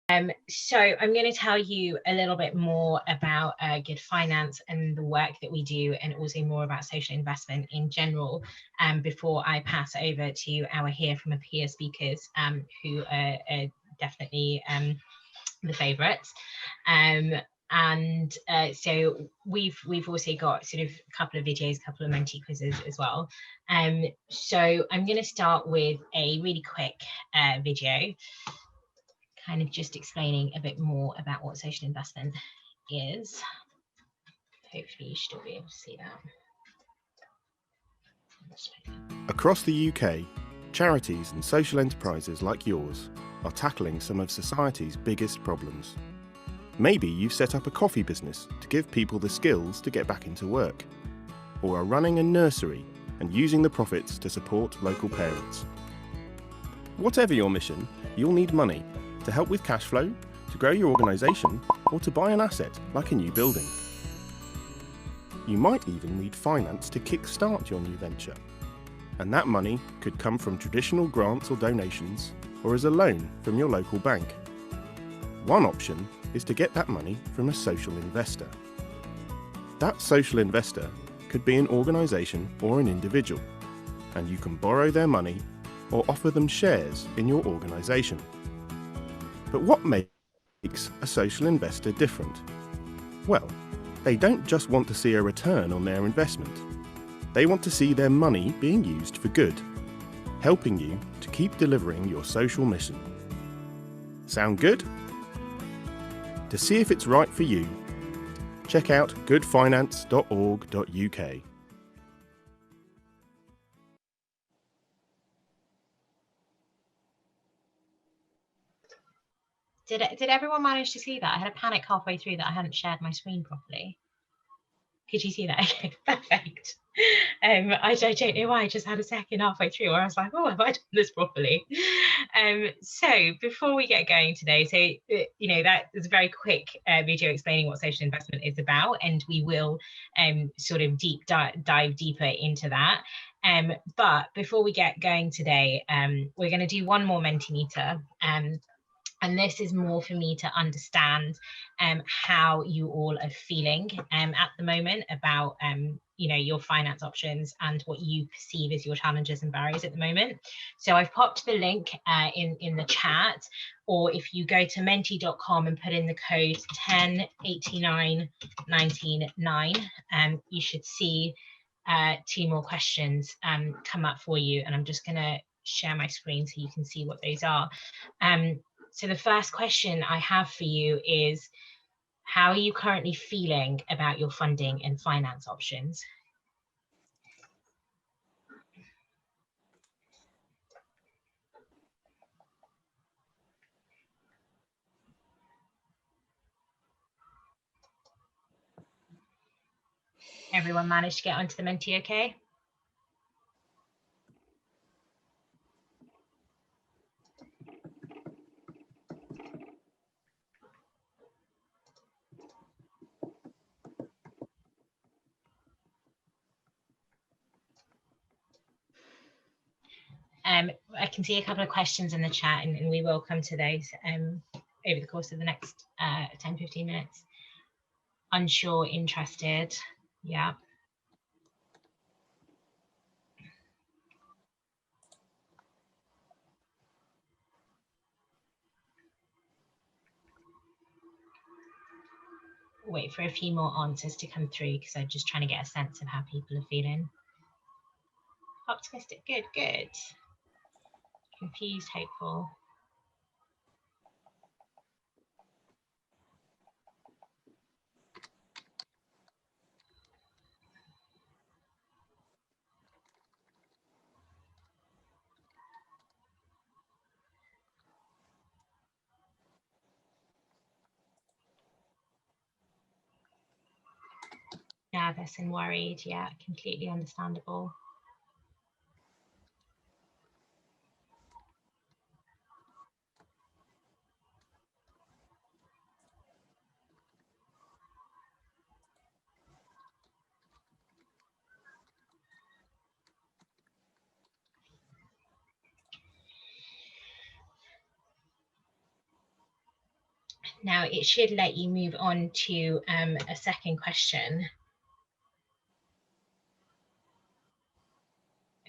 So I'm going to tell you a little bit more about good finance and the work that we do, and also more about social investment in general, before I pass over to our Hear from a Peer speakers, who are definitely the favourites. So we've also got sort of a couple of videos, a couple of Mentee quizzes as well. So I'm going to start with a really quick video, kind of just explaining a bit more about what social investment is. Hopefully you should be able to see that. Across the UK, charities and social enterprises like yours are tackling some of society's biggest problems. Maybe you've set up a coffee business to give people the skills to get back into work, or are running a nursery and using the profits to support local parents. Whatever your mission, you'll need money to help with cash flow, to grow your organisation, or to buy an asset like a new building. You might even need finance to kick-start your new venture. And that money could come from traditional grants or donations, or as a loan from your local bank. One option is to get that money from a social investor. That social investor could be an organisation or an individual, and you can borrow their money or offer them shares in your organisation. But what makes a social investor different? Well, they don't just want to see a return on their investment. They want to see their money being used for good, helping you to keep delivering your social mission. Sound good? To see if it's right for you, check out goodfinance.org.uk. Did everyone manage to see that? I had a panic halfway through that I hadn't shared my screen properly. Could you see that? Okay, perfect. I don't know why, I just had a second halfway through where I was like, oh, have I done this properly? So before we get going today, so, you know, that is a very quick video explaining what social investment is about, and we will sort of dive deeper into that. But before we get going today, we're going to do one more Mentimeter. And this is more for me to understand how you all are feeling at the moment about you know, your finance options and what you perceive as your challenges and barriers at the moment. So I've popped the link in the chat, or if you go to menti.com and put in the code 1089199, you should see 2 more questions come up for you, and I'm just going to share my screen so you can see what those are. So the first question I have for you is, how are you currently feeling about your funding and finance options? Everyone managed to get onto the Menti okay? I can see a couple of questions in the chat, and we will come to those over the course of the next 10-15 minutes. Unsure, interested, yeah. Wait for a few more answers to come through because I'm just trying to get a sense of how people are feeling. Optimistic, good, good. Confused, hopeful. Nervous and worried, yeah, completely understandable. Now it should let you move on to a second question.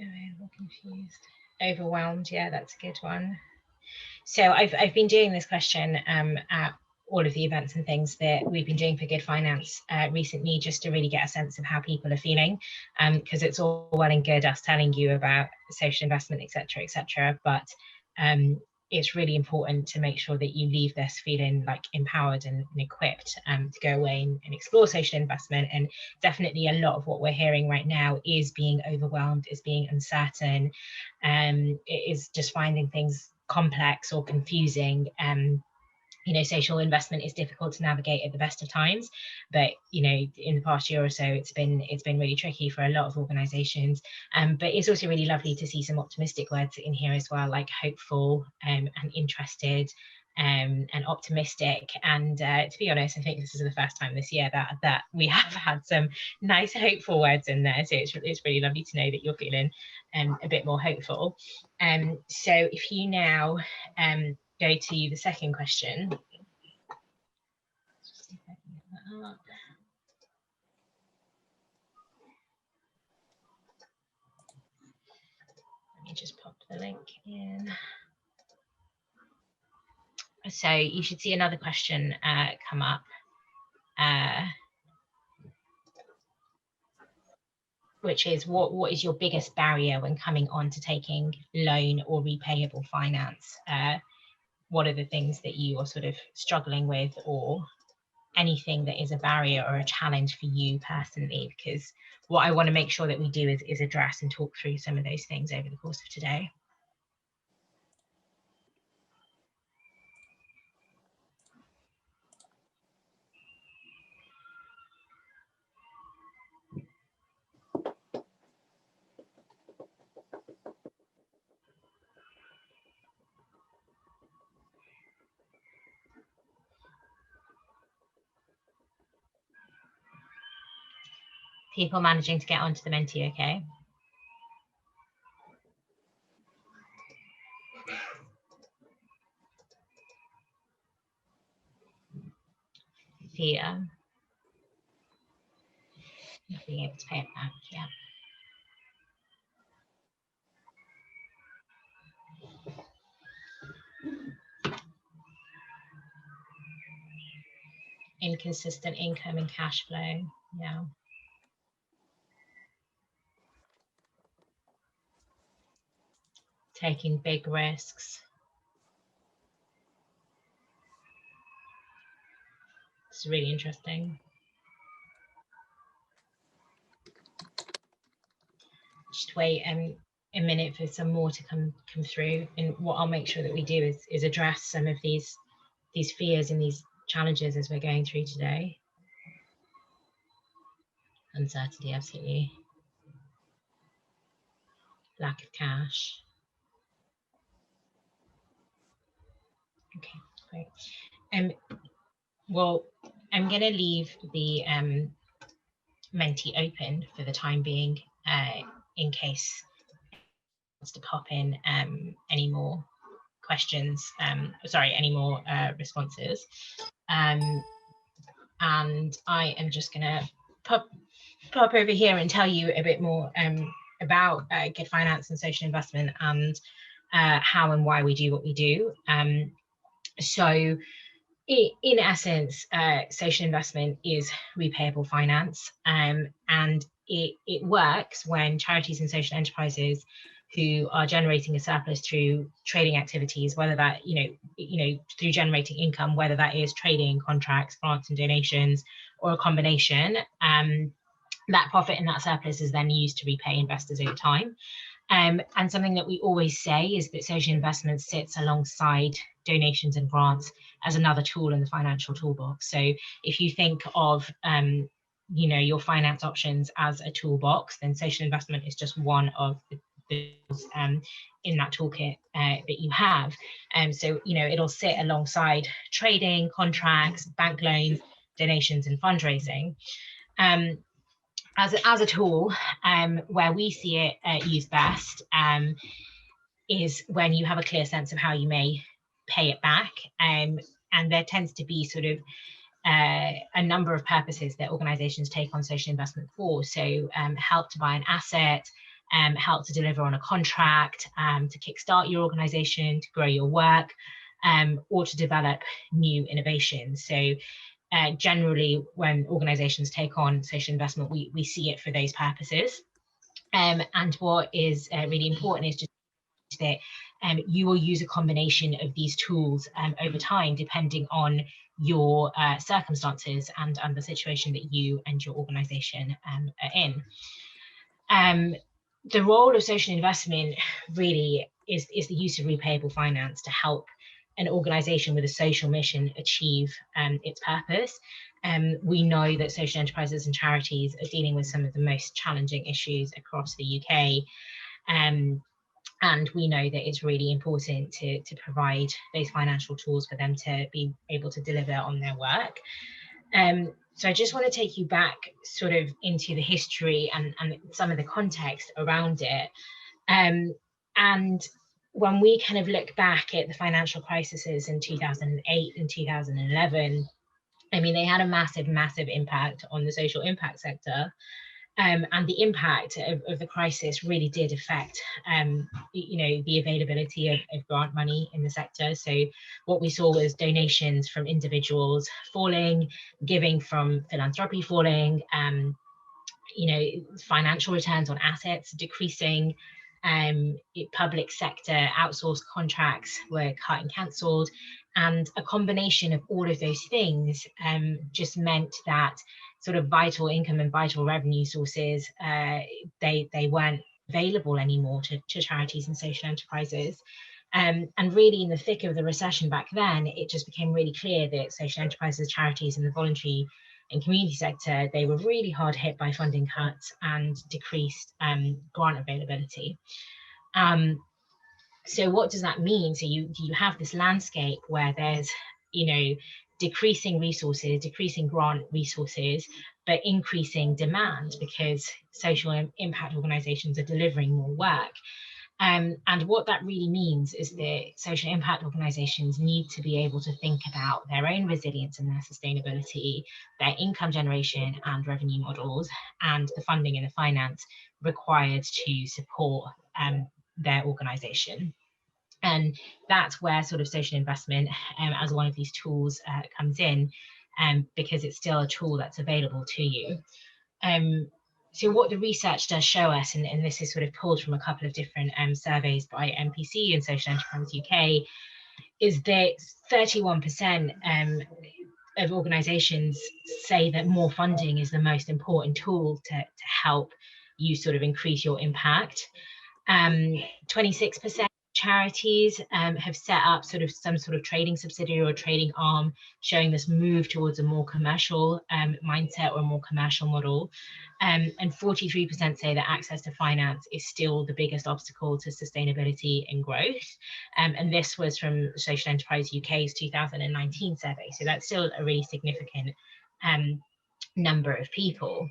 Oh, I'm confused. Overwhelmed, yeah, that's a good one. So I've been doing this question at all of the events and things that we've been doing for Good Finance recently, just to really get a sense of how people are feeling, because it's all well and good us telling you about social investment, etc., but it's really important to make sure that you leave this feeling like empowered and equipped to go away and explore social investment. And definitely a lot of what we're hearing right now is being overwhelmed, is being uncertain, it is just finding things complex or confusing. You know, social investment is difficult to navigate at the best of times, but you know, in the past year or so, it's been really tricky for a lot of organizations. But it's also really lovely to see some optimistic words in here as well, like hopeful and interested and optimistic. And to be honest, I think this is the first time this year that we have had some nice hopeful words in there. So it's really lovely to know that you're feeling a bit more hopeful. So if you now go to the second question. Just see if I can get that up. Let me just pop the link in. So you should see another question come up, which is what is your biggest barrier when coming on to taking loan or repayable finance? What are the things that you are sort of struggling with, or anything that is a barrier or a challenge for you personally? Because what I want to make sure that we do is address and talk through some of those things over the course of today. People managing to get onto the Menti, okay? Fear. Not being able to pay it back, yeah. Inconsistent income and cash flow, yeah. Taking big risks. It's really interesting. Just wait a minute for some more to come through, and what I'll make sure that we do is address some of these fears and these challenges as we're going through today. Uncertainty, absolutely. Lack of cash. Okay, great. Well, I'm going to leave the Menti open for the time being, in case wants to pop in any more questions. Sorry, any more responses. And I am just going to pop over here and tell you a bit more about Good Finance and social investment, and how and why we do what we do. So in essence, social investment is repayable finance, and it works when charities and social enterprises who are generating a surplus through trading activities, whether that you know through generating income, whether that is trading, contracts, grants and donations, or a combination. That profit and that surplus is then used to repay investors over time. And something that we always say is that social investment sits alongside donations and grants as another tool in the financial toolbox. So if you think of you know, your finance options as a toolbox, then social investment is just one of the tools in that toolkit that you have. So you know, it'll sit alongside trading, contracts, bank loans, donations and fundraising. As a tool, where we see it used best is when you have a clear sense of how you may pay it back. And there tends to be sort of a number of purposes that organizations take on social investment for. So help to buy an asset, help to deliver on a contract, to kickstart your organization, to grow your work, or to develop new innovations. So generally, when organizations take on social investment, we see it for those purposes. And what is really important is just that you will use a combination of these tools over time, depending on your circumstances and the situation that you and your organization are in. The role of social investment really is the use of repayable finance to help an organization with a social mission achieve its purpose. We know that social enterprises and charities are dealing with some of the most challenging issues across the UK. And we know that it's really important to provide those financial tools for them to be able to deliver on their work. So I just want to take you back sort of into the history and some of the context around it. And when we kind of look back at the financial crises in 2008 and 2011, I mean, they had a massive, massive impact on the social impact sector. And the impact of the crisis really did affect, the availability of grant money in the sector. So what we saw was donations from individuals falling, giving from philanthropy falling, financial returns on assets decreasing, public sector outsourced contracts were cut and cancelled, and a combination of all of those things just meant that sort of vital income and vital revenue sources, they weren't available anymore to charities and social enterprises. And really in the thick of the recession back then, it just became really clear that social enterprises, charities and the voluntary and community sector, they were really hard hit by funding cuts and decreased grant availability. So what does that mean? So you have this landscape where there's, decreasing resources, decreasing grant resources, but increasing demand because social impact organizations are delivering more work. And what that really means is that social impact organizations need to be able to think about their own resilience and their sustainability, their income generation and revenue models, and the funding and the finance required to support their organization. And that's where sort of social investment as one of these tools comes in, because it's still a tool that's available to you. So what the research does show us, and this is sort of pulled from a couple of different surveys by MPC and Social Enterprise UK, is that 31% of organisations say that more funding is the most important tool to help you sort of increase your impact. 26% charities have set up sort of some sort of trading subsidiary or trading arm, showing this move towards a more commercial mindset or a more commercial model. And 43% say that access to finance is still the biggest obstacle to sustainability and growth. And this was from Social Enterprise UK's 2019 survey. So that's still a really significant number of people.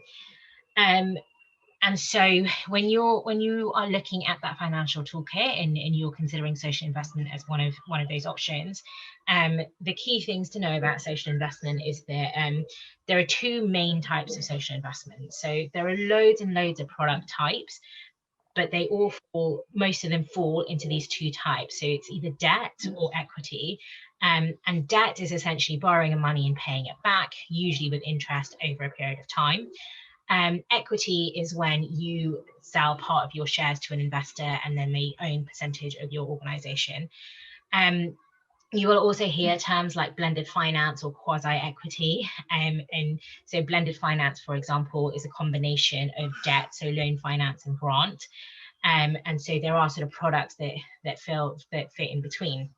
And so when you are looking at that financial toolkit and you're considering social investment as one of those options, the key things to know about social investment is that there are two main types of social investment. So there are loads and loads of product types, but they all fall, most of them fall into these two types. So it's either debt or equity. And debt is essentially borrowing money and paying it back, usually with interest over a period of time. Equity is when you sell part of your shares to an investor and then they own percentage of your organization. You will also hear terms like blended finance or quasi-equity. And so blended finance, for example, is a combination of debt, so loan finance and grant. And so there are sort of products that fit in between.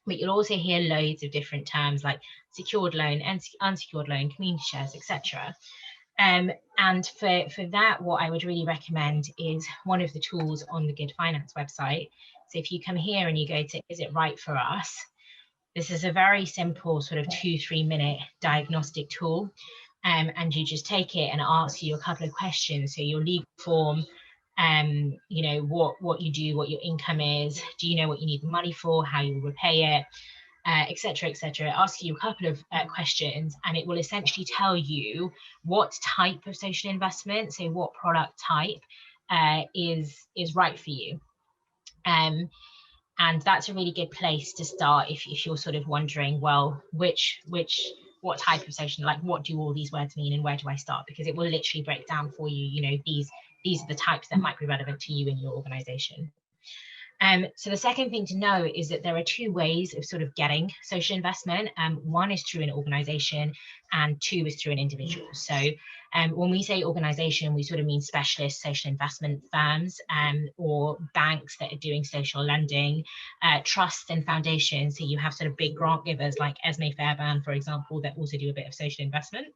But you'll also hear loads of different terms like secured loan, unsecured loan, community shares, etc. And for that, what I would really recommend is one of the tools on the Good Finance website. So if you come here and you go to, is it right for us? This is a very simple sort of 2-3 minute diagnostic tool. And you just take it and it asks you a couple of questions. So your legal form, what you do, what your income is, do you know what you need the money for, how you will repay it? etc., etc. It asks you a couple of questions, and it will essentially tell you what type of social investment, so what product type is right for you. And that's a really good place to start if you're sort of wondering, well, what type of social, like what do all these words mean and where do I start? Because it will literally break down for you, you know, these are the types that might be relevant to you in your organization. So the second thing to know is that there are two ways of sort of getting social investment. One is through an organization, and two is through an individual. So when we say organization, we sort of mean specialist social investment firms, or banks that are doing social lending, trusts and foundations. So you have sort of big grant givers like Esme Fairbairn, for example, that also do a bit of social investment.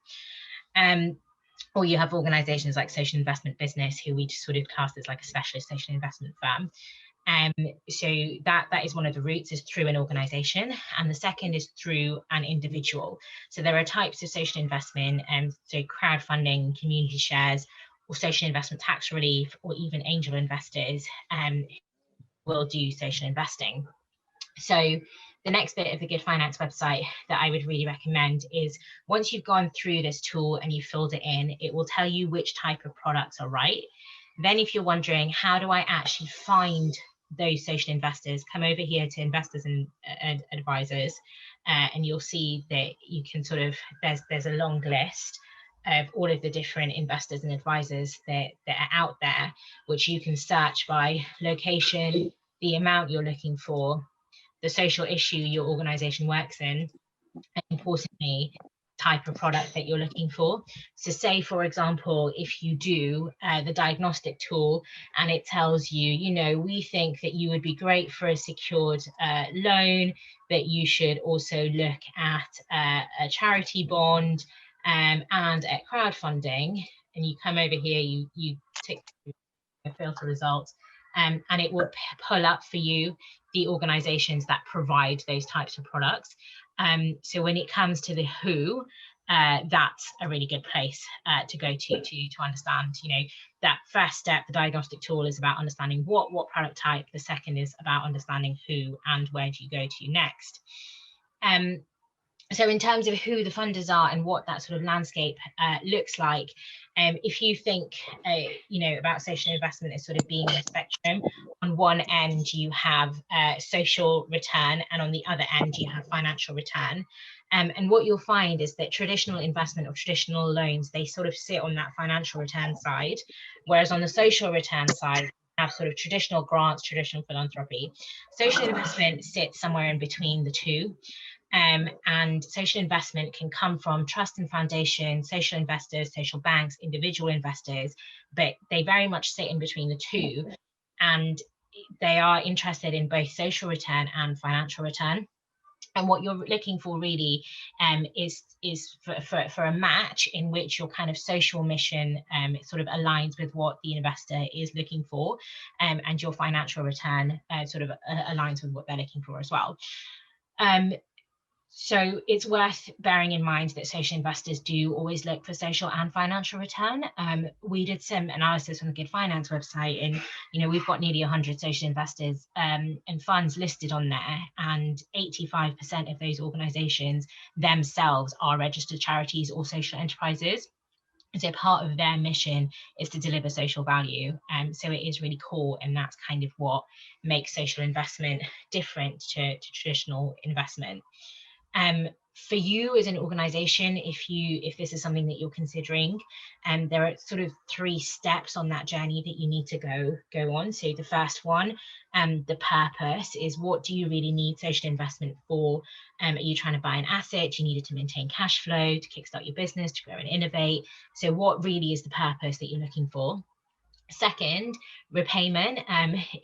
Or you have organizations like Social Investment Business, who we just sort of class as like a specialist social investment firm. So that is one of the routes, is through an organization, and the second is through an individual. So there are types of social investment, so crowdfunding, community shares, or social investment tax relief, or even angel investors will do social investing. So the next bit of the Good Finance website that I would really recommend is, once you've gone through this tool and you've filled it in, it will tell you which type of products are right. Then if you're wondering, how do I actually find those social investors, come over here to investors and advisors, and you'll see that you can sort of, there's a long list of all of the different investors and advisors that are out there, which you can search by location, the amount you're looking for, the social issue your organization works in, and importantly, type of product that you're looking for. So say, for example, if you do the diagnostic tool and it tells you, you know, we think that you would be great for a secured loan, that you should also look at a charity bond, and at crowdfunding, and you come over here, you tick the filter results, and it will pull up for you the organizations that provide those types of products. So when it comes to the who, that's a really good place to go to understand, you know, that first step. The diagnostic tool is about understanding what product type. The second is about understanding who and where do you go to next. So in terms of who the funders are and what that sort of landscape looks like, if you think, you know, about social investment as sort of being a spectrum, on one end you have social return, and on the other end you have financial return. And what you'll find is that traditional investment or traditional loans, they sort of sit on that financial return side, whereas on the social return side, have sort of traditional grants, traditional philanthropy. Social investment sits somewhere in between the two. And social investment can come from trust and foundation, social investors, social banks, individual investors, but they very much sit in between the two, and they are interested in both social return and financial return. And what you're looking for really is for a match in which your kind of social mission sort of aligns with what the investor is looking for, and your financial return sort of aligns with what they're looking for as well. So it's worth bearing in mind that social investors do always look for social and financial return. We did some analysis on the Good Finance website, and you know, we've got nearly 100 social investors and funds listed on there, and 85% of those organizations themselves are registered charities or social enterprises. So part of their mission is to deliver social value. So it is really core, and that's kind of what makes social investment different to traditional investment. For you as an organization, if this is something that you're considering, there are sort of 3 steps on that journey that you need to go on. So the first one, the purpose, is what do you really need social investment for? Are you trying to buy an asset? Do you need it to maintain cash flow, to kickstart your business, to grow and innovate? So what really is the purpose that you're looking for? Second, repayment.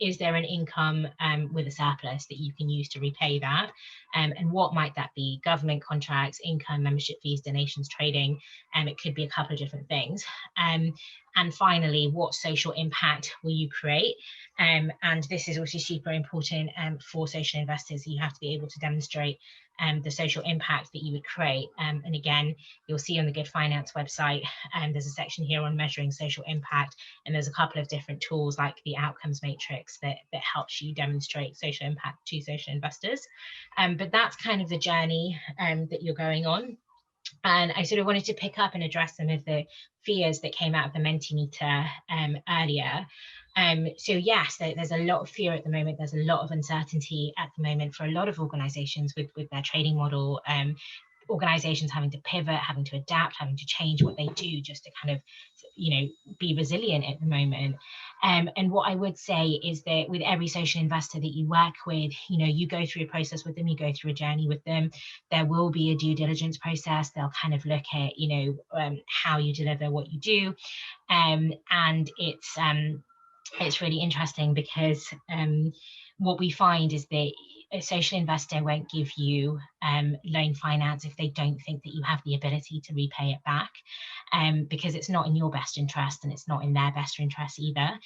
Is there an income with a surplus that you can use to repay that? And what might that be? Government contracts, income, membership fees, donations, trading, and it could be a couple of different things. And And finally, what social impact will you create? And this is also super important for social investors. You have to be able to demonstrate the social impact that you would create. And again, you'll see on the Good Finance website, there's a section here on measuring social impact, and there's a couple of different tools like the outcomes matrix that helps you demonstrate social impact to social investors. But that's kind of the journey that you're going on. And I sort of wanted to pick up and address some of the fears that came out of the Mentimeter earlier. So yes, there's a lot of fear at the moment. There's a lot of uncertainty at the moment for a lot of organizations with their trading model. Organizations having to pivot, having to adapt, having to change what they do just to kind of, be resilient at the moment. And what I would say is that with every social investor that you work with, you go through a process with them, you go through a journey with them. There will be a due diligence process. They'll kind of look at, how you deliver what you do. And it's really interesting because what we find is that a social investor won't give you loan finance if they don't think that you have the ability to repay it back, because it's not in your best interest and it's not in their best interest either.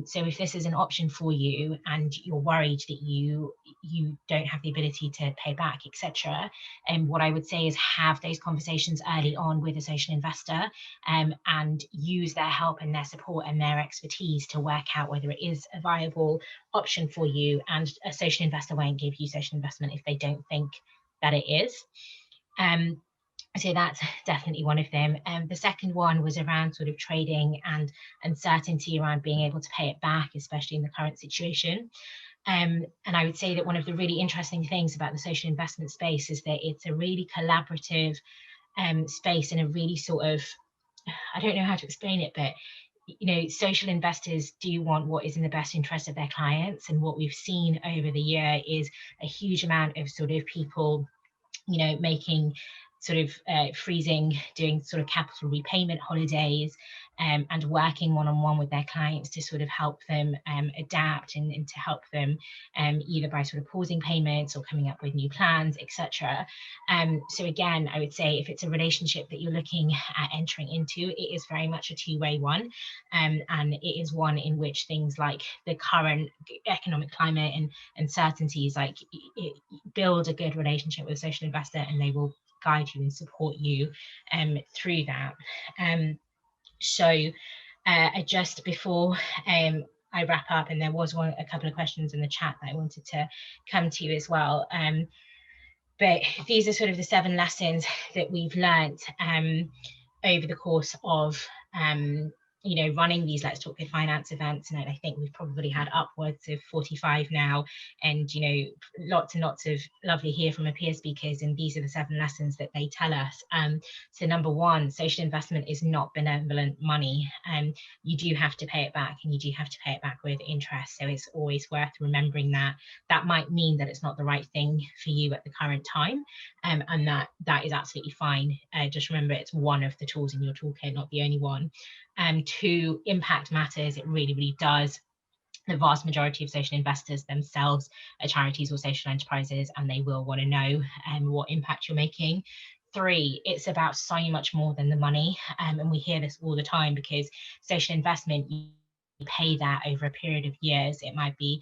So if this is an option for you and you're worried that you don't have the ability to pay back, etc., and what I would say is have those conversations early on with a social investor, and use their help and their support and their expertise to work out whether it is a viable option for you. And a social investor won't give you social investment if they don't think that it is. So that's definitely one of them. The second one was around sort of trading and uncertainty around being able to pay it back, especially in the current situation. And I would say that one of the really interesting things about the social investment space is that it's a really collaborative space, and a really sort of, I don't know how to explain it, but social investors do want what is in the best interest of their clients. And what we've seen over the year is a huge amount of sort of people, making sort of freezing, doing sort of capital repayment holidays, and working one-on-one with their clients to sort of help them adapt and to help them either by sort of pausing payments or coming up with new plans, etc. So again, I would say if it's a relationship that you're looking at entering into, it is very much a two-way one, and it is one in which things like the current economic climate and uncertainties, like build a good relationship with a social investor, and they will guide you and support you through that. So just before I wrap up, and there was a couple of questions in the chat that I wanted to come to as well, but these are sort of the 7 lessons that we've learned over the course of running these Let's Talk Good Finance events. And I think we've probably had upwards of 45 now, and lots and lots of lovely hear from our peer speakers, and these are the 7 lessons that they tell us. So number 1, social investment is not benevolent money. You do have to pay it back, and you do have to pay it back with interest. So it's always worth remembering that. That might mean that it's not the right thing for you at the current time, and that is absolutely fine. Just remember, it's one of the tools in your toolkit, not the only one. 2, impact matters. It really, really does. The vast majority of social investors themselves are charities or social enterprises, and they will want to know what impact you're making. 3, it's about so much more than the money, and we hear this all the time, because social investment, you pay that over a period of years. It might be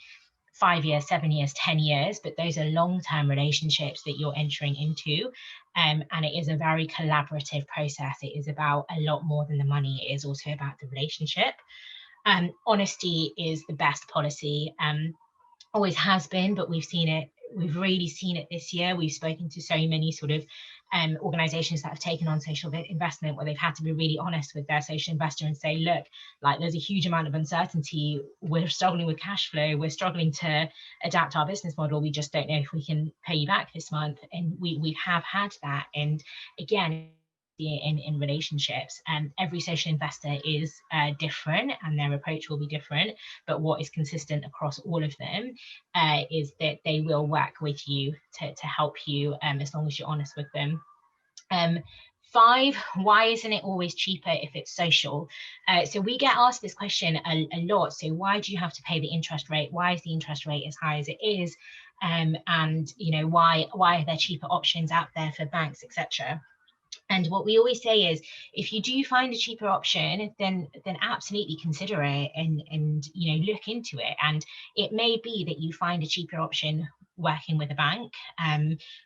5 years, 7 years, 10 years, but those are long-term relationships that you're entering into. And it is a very collaborative process. It is about a lot more than the money. It is also about the relationship. Honesty is the best policy, always has been, but we've really seen it this year. We've spoken to so many sort of organizations that have taken on social investment, where they've had to be really honest with their social investor and say, look, like, there's a huge amount of uncertainty. We're struggling with cash flow. We're struggling to adapt our business model. We just don't know if we can pay you back this month. And we have had that. And again, in relationships, and every social investor is different, and their approach will be different, but what is consistent across all of them is that they will work with you to help you, as long as you're honest with them. 5, why isn't it always cheaper if it's social? So we get asked this question a lot. So why do you have to pay the interest rate? Why is the interest rate as high as it is? And why are there cheaper options out there for banks, etc.? And what we always say is, if you do find a cheaper option, then absolutely consider it, and look into it. And it may be that you find a cheaper option working with a bank,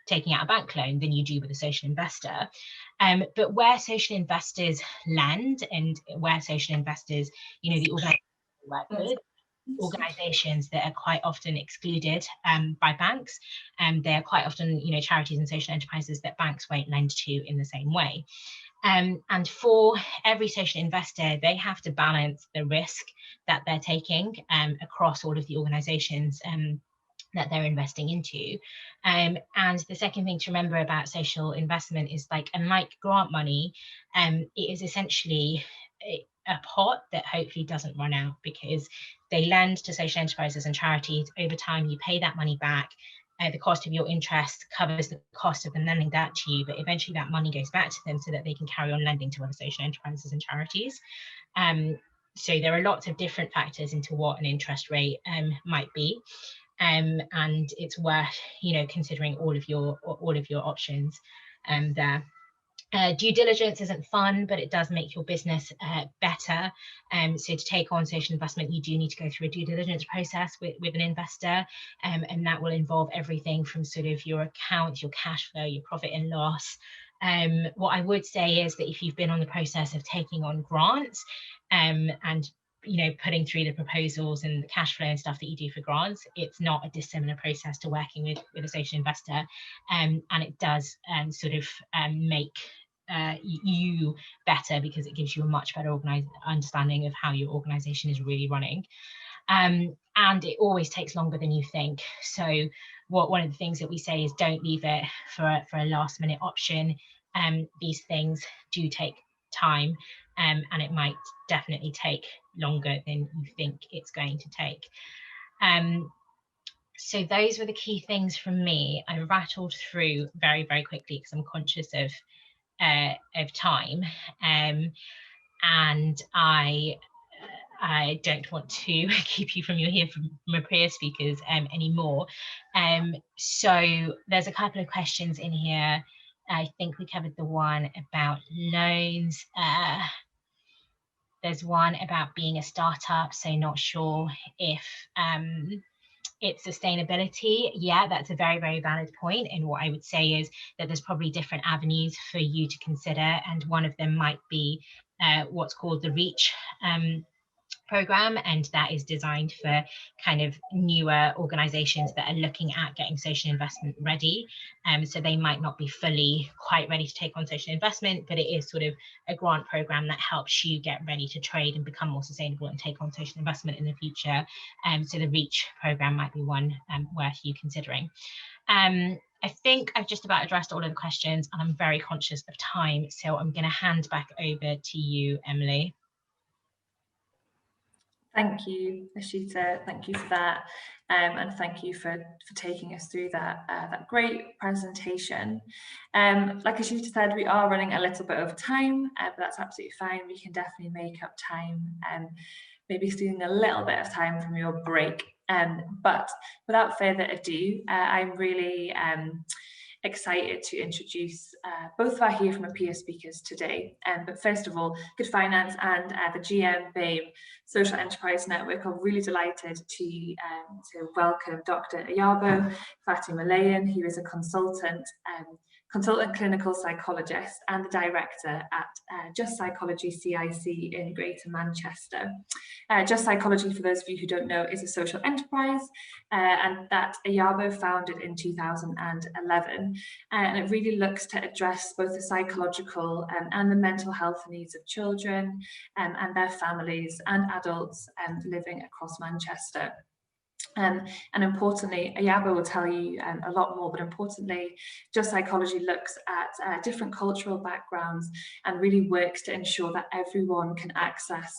taking out a bank loan, than you do with a social investor. But where social investors lend, and where social investors, the organizations work with, organizations that are quite often excluded by banks, and they're quite often charities and social enterprises that banks won't lend to in the same way. And for every social investor, they have to balance the risk that they're taking across all of the organizations that they're investing into. And the second thing to remember about social investment is, like, unlike grant money, it is essentially a pot that hopefully doesn't run out, because they lend to social enterprises and charities. Over time, you pay that money back. The cost of your interest covers the cost of them lending that to you, but eventually that money goes back to them so that they can carry on lending to other social enterprises and charities. So there are lots of different factors into what an interest rate might be. And it's worth considering all of your options there. Due diligence isn't fun, but it does make your business better. So to take on social investment, you do need to go through a due diligence process with an investor, and that will involve everything from sort of your accounts, your cash flow, your profit and loss. What I would say is that if you've been on the process of taking on grants, and putting through the proposals and the cash flow and stuff that you do for grants, it's not a dissimilar process to working with a social investor, and it does sort of make you better, because it gives you a much better understanding of how your organization is really running. And it always takes longer than you think. So one of the things that we say is, don't leave it for a last minute option. These things do take time, and it might definitely take longer than you think it's going to take. So those were the key things from me. I rattled through very, very quickly because I'm conscious of time, and I don't want to keep you from my peer speakers anymore. So there's a couple of questions in here. I think we covered the one about loans. There's one about being a startup, so not sure if it's sustainability. Yeah, that's a very, very valid point. And what I would say is that there's probably different avenues for you to consider, and one of them might be what's called the REACH program, and that is designed for kind of newer organizations that are looking at getting social investment ready. So they might not be fully quite ready to take on social investment, but it is sort of a grant program that helps you get ready to trade and become more sustainable and take on social investment in the future. So the REACH program might be one worth you considering. I think I've just about addressed all of the questions, and I'm very conscious of time, so I'm going to hand back over to you, Emily. Thank you, Ashita. Thank you for that, and thank you for taking us through that great presentation. Like Ashita said, we are running a little bit over time, but that's absolutely fine. We can definitely make up time, maybe stealing a little bit of time from your break. But without further ado, I'm really excited to introduce both of our Here From a Peer speakers today. But first of all, Good Finance and the GM BAME Social Enterprise Network are really delighted to welcome Dr. Ayabo Fatimalayan, who is a consultant clinical psychologist and the director at Just Psychology CIC in Greater Manchester. Just Psychology, for those of you who don't know, is a social enterprise and that Ayabo founded in 2011. And it really looks to address both the psychological and the mental health needs of children and their families and adults living across Manchester. And importantly, Ayabo will tell you a lot more, but importantly, Just Psychology looks at different cultural backgrounds and really works to ensure that everyone can access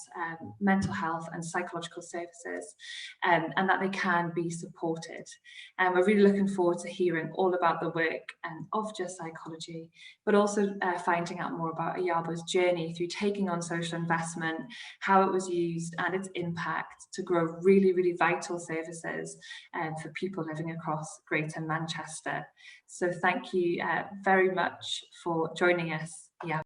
mental health and psychological services and that they can be supported. And we're really looking forward to hearing all about the work of Just Psychology, but also finding out more about Ayabo's journey through taking on social investment, how it was used and its impact to grow really, really vital services for people living across Greater Manchester. So thank you very much for joining us Yeah.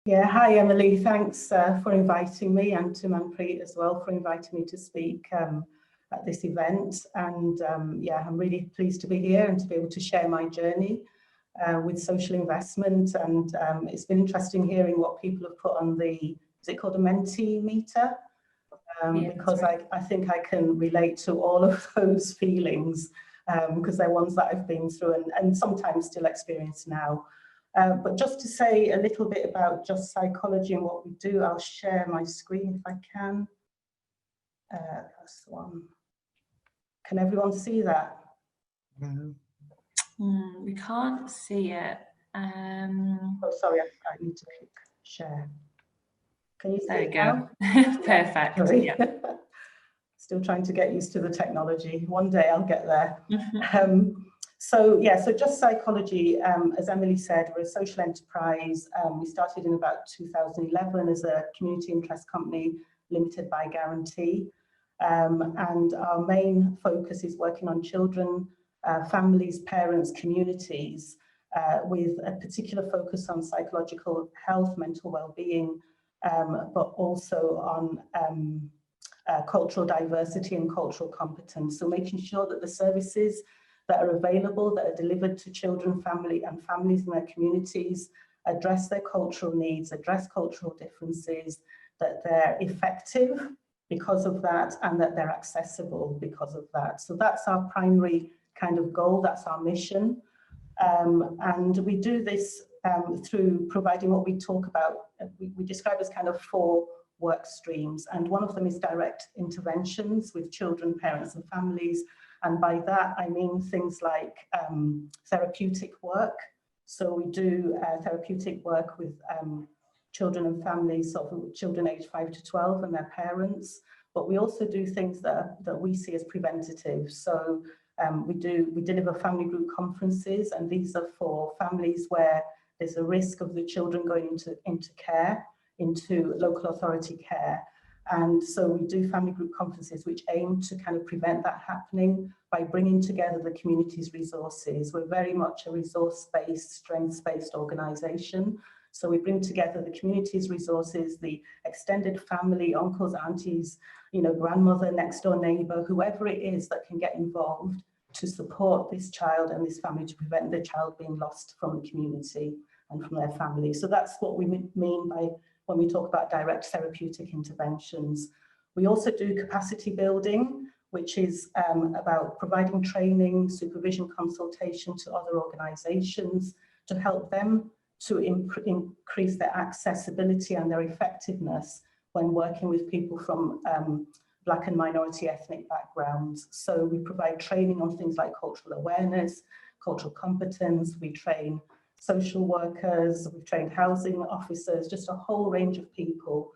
Yeah, hi Emily, thanks for inviting me, and to Manpreet as well for inviting me to speak at this event. And yeah, I'm really pleased to be here and to be able to share my journey with social investment. And it's been interesting hearing what people have put on the, is it called a Mentimeter? Yeah, because right. I think I can relate to all of those feelings because they're ones that I've been through and sometimes still experience now. But just to say a little bit about Just Psychology and what we do, I'll share my screen if I can. That's the one. Can everyone see that? No. We can't see it. Oh, sorry, I need to click share. Can you see there it we go. now? Perfect. Yeah, Yeah. Still trying to get used to the technology. One day I'll get there. So yeah, so Just Psychology, as Emily said, we're a social enterprise. We started in about 2011 as a community interest company limited by guarantee. And our main focus is working on children, families, parents, communities, with a particular focus on psychological health, mental well-being, but also on cultural diversity and cultural competence. So making sure that the services that are available, that are delivered to children, families in their communities, address their cultural needs, address cultural differences, that they're effective because of that, and that they're accessible because of that. So that's our primary kind of goal, that's our mission. And we do this through providing what we talk about, we describe as kind of 4 work streams, and one of them is direct interventions with children, parents and families. And by that I mean things like therapeutic work. So we do therapeutic work with children and families, sort of children aged 5 to 12 and their parents, but we also do things that we see as preventative. So we deliver family group conferences, and these are for families where there's a risk of the children going into care, into local authority care. And so we do family group conferences which aim to kind of prevent that happening by bringing together the community's resources. We're very much a resource-based, strengths-based organisation. So we bring together the community's resources, the extended family, uncles, aunties, you know, grandmother, next door neighbour, whoever it is that can get involved to support this child and this family to prevent the child being lost from the community and from their family. So that's what we mean by when we talk about direct therapeutic interventions. We also do capacity building, which is about providing training, supervision, consultation to other organisations to help them to increase their accessibility and their effectiveness when working with people from Black and minority ethnic backgrounds. So we provide training on things like cultural awareness, cultural competence, we train social workers, we've trained housing officers, just a whole range of people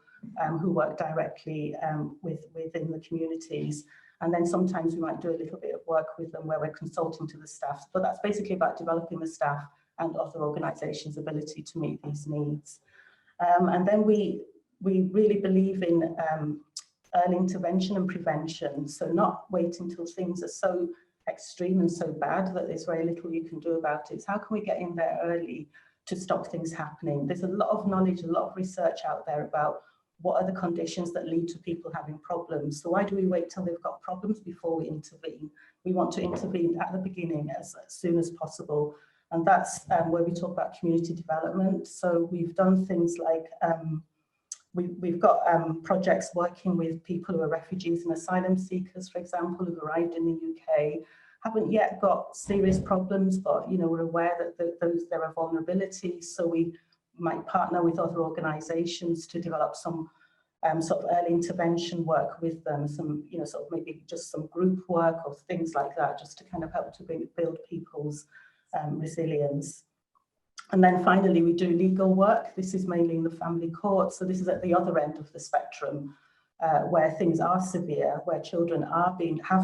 who work directly within the communities. And then sometimes we might do a little bit of work with them where we're consulting to the staff, but that's basically about developing the staff and other organisations' ability to meet these needs. And then we really believe in early intervention and prevention, so not waiting until things are so extreme and so bad that there's very little you can do about it. It's how can we get in there early to stop things happening? There's a lot of knowledge, a lot of research out there about what are the conditions that lead to people having problems. So why do we wait till they've got problems before we intervene? We want to intervene at the beginning as soon as possible. And that's where we talk about community development. So we've done things like we've got projects working with people who are refugees and asylum seekers, for example, who've arrived in the UK, haven't yet got serious problems, but you know, we're aware that there are vulnerabilities. So we might partner with other organisations to develop some sort of early intervention work with them, some, you know, sort of maybe just some group work or things like that, just to kind of help to build people's resilience. And then finally, we do legal work. This is mainly in the family court. So this is at the other end of the spectrum, where things are severe, where children have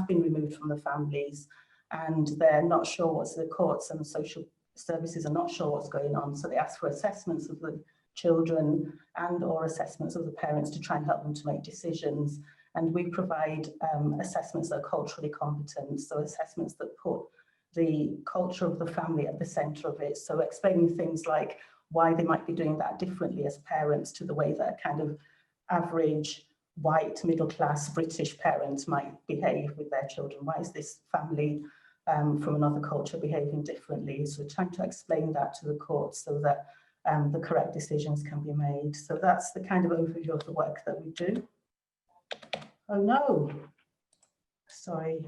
been removed from the families, and they're not sure what's the courts and the social services are not sure what's going on. So they ask for assessments of the children and or assessments of the parents to try and help them to make decisions. And we provide assessments that are culturally competent, so assessments that put the culture of the family at the centre of it. So explaining things like why they might be doing that differently as parents to the way that a kind of average white middle class British parents might behave with their children. Why is this family from another culture behaving differently? So we're trying to explain that to the courts so that the correct decisions can be made. So that's the kind of overview of the work that we do. Oh no, sorry.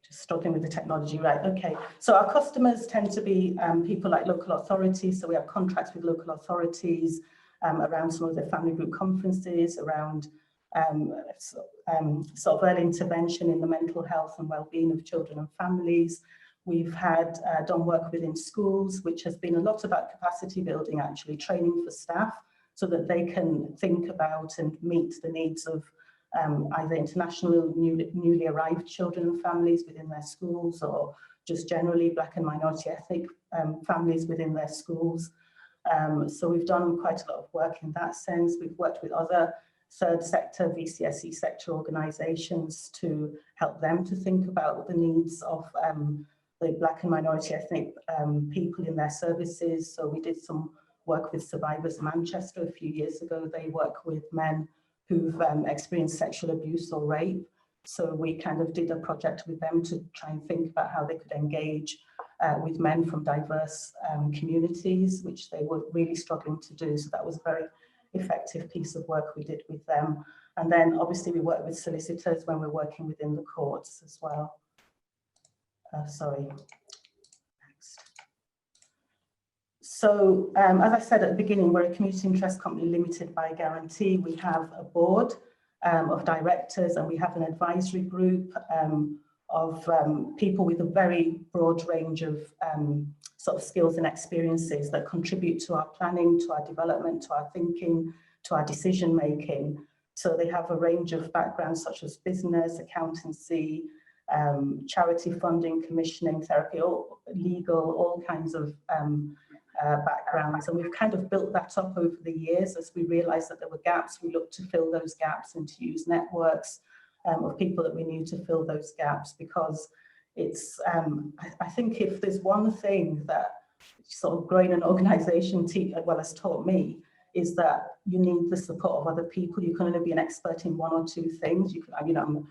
Just struggling with the technology, right, okay. So our customers tend to be people like local authorities, so we have contracts with local authorities around some of the family group conferences, around sort of early intervention in the mental health and well-being of children and families. We've had done work within schools, which has been a lot about capacity building, actually, training for staff so that they can think about and meet the needs of either international newly arrived children and families within their schools, or just generally Black and minority ethnic families within their schools. So we've done quite a lot of work in that sense. We've worked with other third sector, VCSE sector organisations to help them to think about the needs of the Black and minority ethnic people in their services. So we did some work with Survivors Manchester a few years ago. They work with men who've experienced sexual abuse or rape. So we kind of did a project with them to try and think about how they could engage with men from diverse communities, which they were really struggling to do. So that was a very effective piece of work we did with them. And then obviously we work with solicitors when we're working within the courts as well. Sorry. Next. So as I said at the beginning, we're a community interest company limited by guarantee. We have a board of directors and we have an advisory group of people with a very broad range of sort of skills and experiences that contribute to our planning, to our development, to our thinking, to our decision making. So they have a range of backgrounds such as business, accountancy, charity funding, commissioning, therapy, legal, all kinds of backgrounds. And we've kind of built that up over the years. As we realized that there were gaps, we looked to fill those gaps and to use networks of people that we knew to fill those gaps, because it's, I think if there's one thing that sort of growing an organization well has taught me, is that you need the support of other people. You can only be an expert in one or two things. You can, you know, I'm a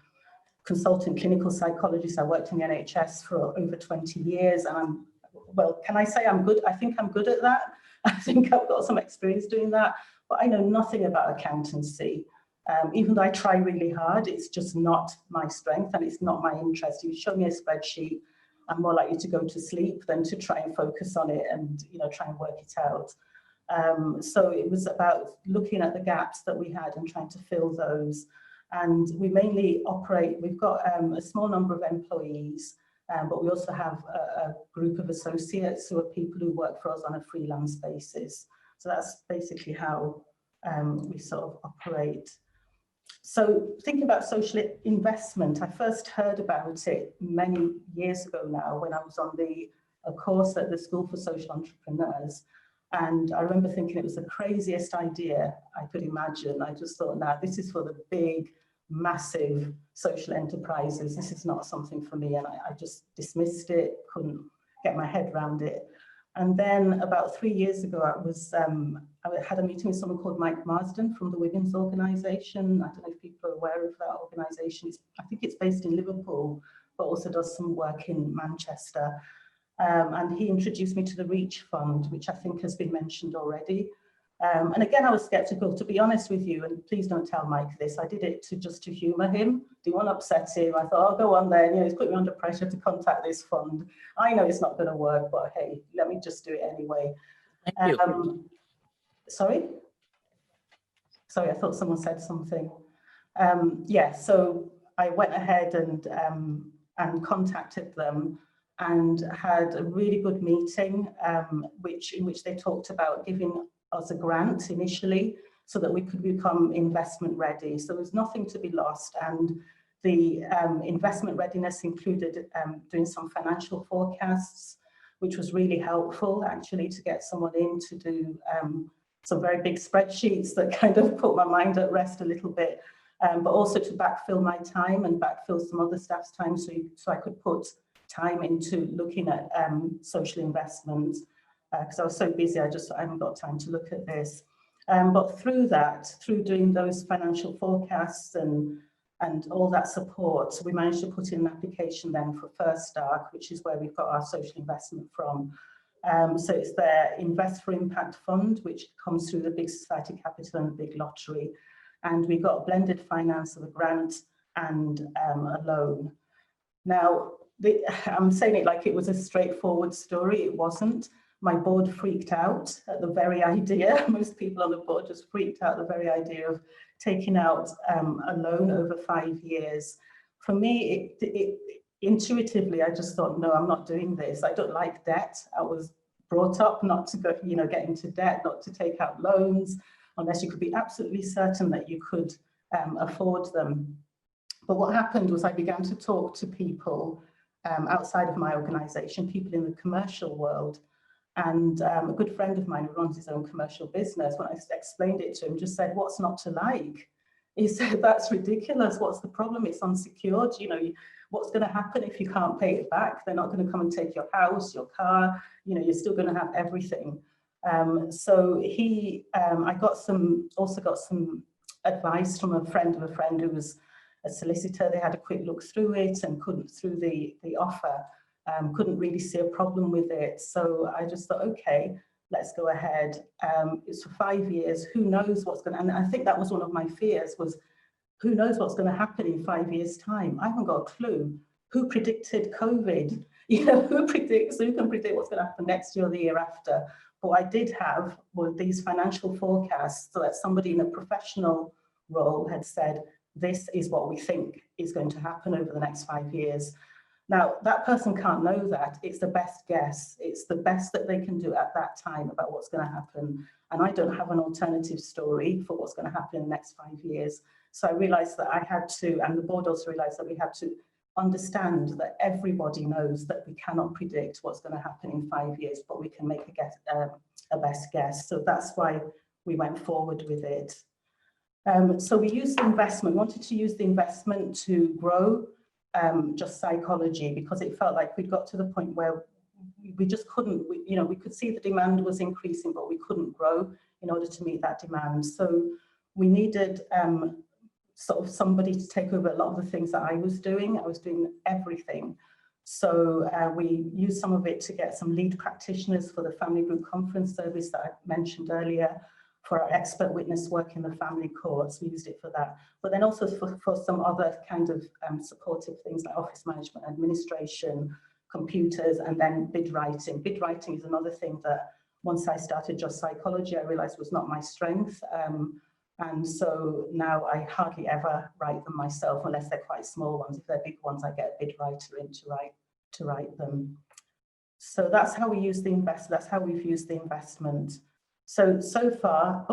consultant clinical psychologist. I worked in the NHS for over 20 years and I'm, well, can I say I'm good? I think I'm good at that. I think I've got some experience doing that, but I know nothing about accountancy. Even though I try really hard, it's just not my strength and it's not my interest. You show me a spreadsheet, I'm more likely to go to sleep than to try and focus on it and, you know, try and work it out. So it was about looking at the gaps that we had and trying to fill those. And we mainly operate, we've got a small number of employees, but we also have a group of associates who are people who work for us on a freelance basis. So that's basically how we sort of operate. So thinking about social investment, I first heard about it many years ago now when I was on a course at the School for Social Entrepreneurs. And I remember thinking it was the craziest idea I could imagine. I just thought, now this is for the big, massive social enterprises. This is not something for me. And I just dismissed it, couldn't get my head around it. And then about 3 years ago, I had a meeting with someone called Mike Marsden from the Women's Organisation. I don't know if people are aware of that organisation. I think it's based in Liverpool, but also does some work in Manchester. And he introduced me to the Reach Fund, which I think has been mentioned already. And again, I was sceptical, to be honest with you, and please don't tell Mike this. I did it just to humour him, didn't want to upset him. I thought, I'll go on there, you know, he's put me under pressure to contact this fund. I know it's not going to work, but hey, let me just do it anyway. Thank you. Sorry, I thought someone said something. Yeah, so I went ahead and contacted them and had a really good meeting, in which they talked about giving us a grant initially so that we could become investment ready. So there's nothing to be lost. And the investment readiness included doing some financial forecasts, which was really helpful actually to get someone in to do some very big spreadsheets that kind of put my mind at rest a little bit. but also to backfill my time and backfill some other staff's time, so I could put time into looking at social investment, because I was so busy, I haven't got time to look at this. But through doing those financial forecasts and all that support, we managed to put in an application then for First Arc, which is where we've got our social investment from. So it's their Invest for Impact Fund, which comes through the Big Society Capital and the Big Lottery. And we got blended finance of a grant and a loan. Now, I'm saying it like it was a straightforward story. It wasn't. My board freaked out at the very idea. Most people on the board just freaked out at the very idea of taking out a loan over 5 years. For me, intuitively, I just thought, no, I'm not doing this. I don't like debt. I was brought up not to go, get into debt, not to take out loans, unless you could be absolutely certain that you could afford them. But what happened was I began to talk to people outside of my organisation, people in the commercial world. And a good friend of mine who runs his own commercial business, when I explained it to him, just said, "What's not to like?" He said, "That's ridiculous. What's the problem? It's unsecured. What's going to happen if you can't pay it back? They're not going to come and take your house, your car. You're still going to have everything." So I also got some advice from a friend of a friend who was a solicitor. They had a quick look through it and through the offer. Couldn't really see a problem with it. So I just thought, okay, let's go ahead. It's for 5 years. Who knows what's going to, and I think that was one of my fears, was who knows what's going to happen in 5 years' time? I haven't got a clue. Who predicted COVID? Who can predict what's going to happen next year or the year after? But what I did have were these financial forecasts, so that somebody in a professional role had said, this is what we think is going to happen over the next 5 years. Now, that person can't know that. It's the best guess. It's the best that they can do at that time about what's going to happen. And I don't have an alternative story for what's going to happen in the next 5 years. So I realized that I had to, and the board also realized that we had to understand that everybody knows that we cannot predict what's going to happen in 5 years, but we can make a best guess. So that's why we went forward with it. So we used the investment, wanted to use the investment to grow Just Psychology, because it felt like we'd got to the point where we just couldn't, we could see the demand was increasing, but we couldn't grow in order to meet that demand. So we needed sort of somebody to take over a lot of the things that I was doing. I was doing everything. So we used some of it to get some lead practitioners for the family group conference service that I mentioned earlier, for our expert witness work in the family courts. We used it for that, but then also for some other kind of supportive things like office management, administration, computers, and then bid writing. Bid writing is another thing that once I started Just Psychology, I realized was not my strength. And so now I hardly ever write them myself, unless they're quite small ones. If they're big ones, I get a bid writer in to write them. So that's how we use the that's how we've used the investment. So far,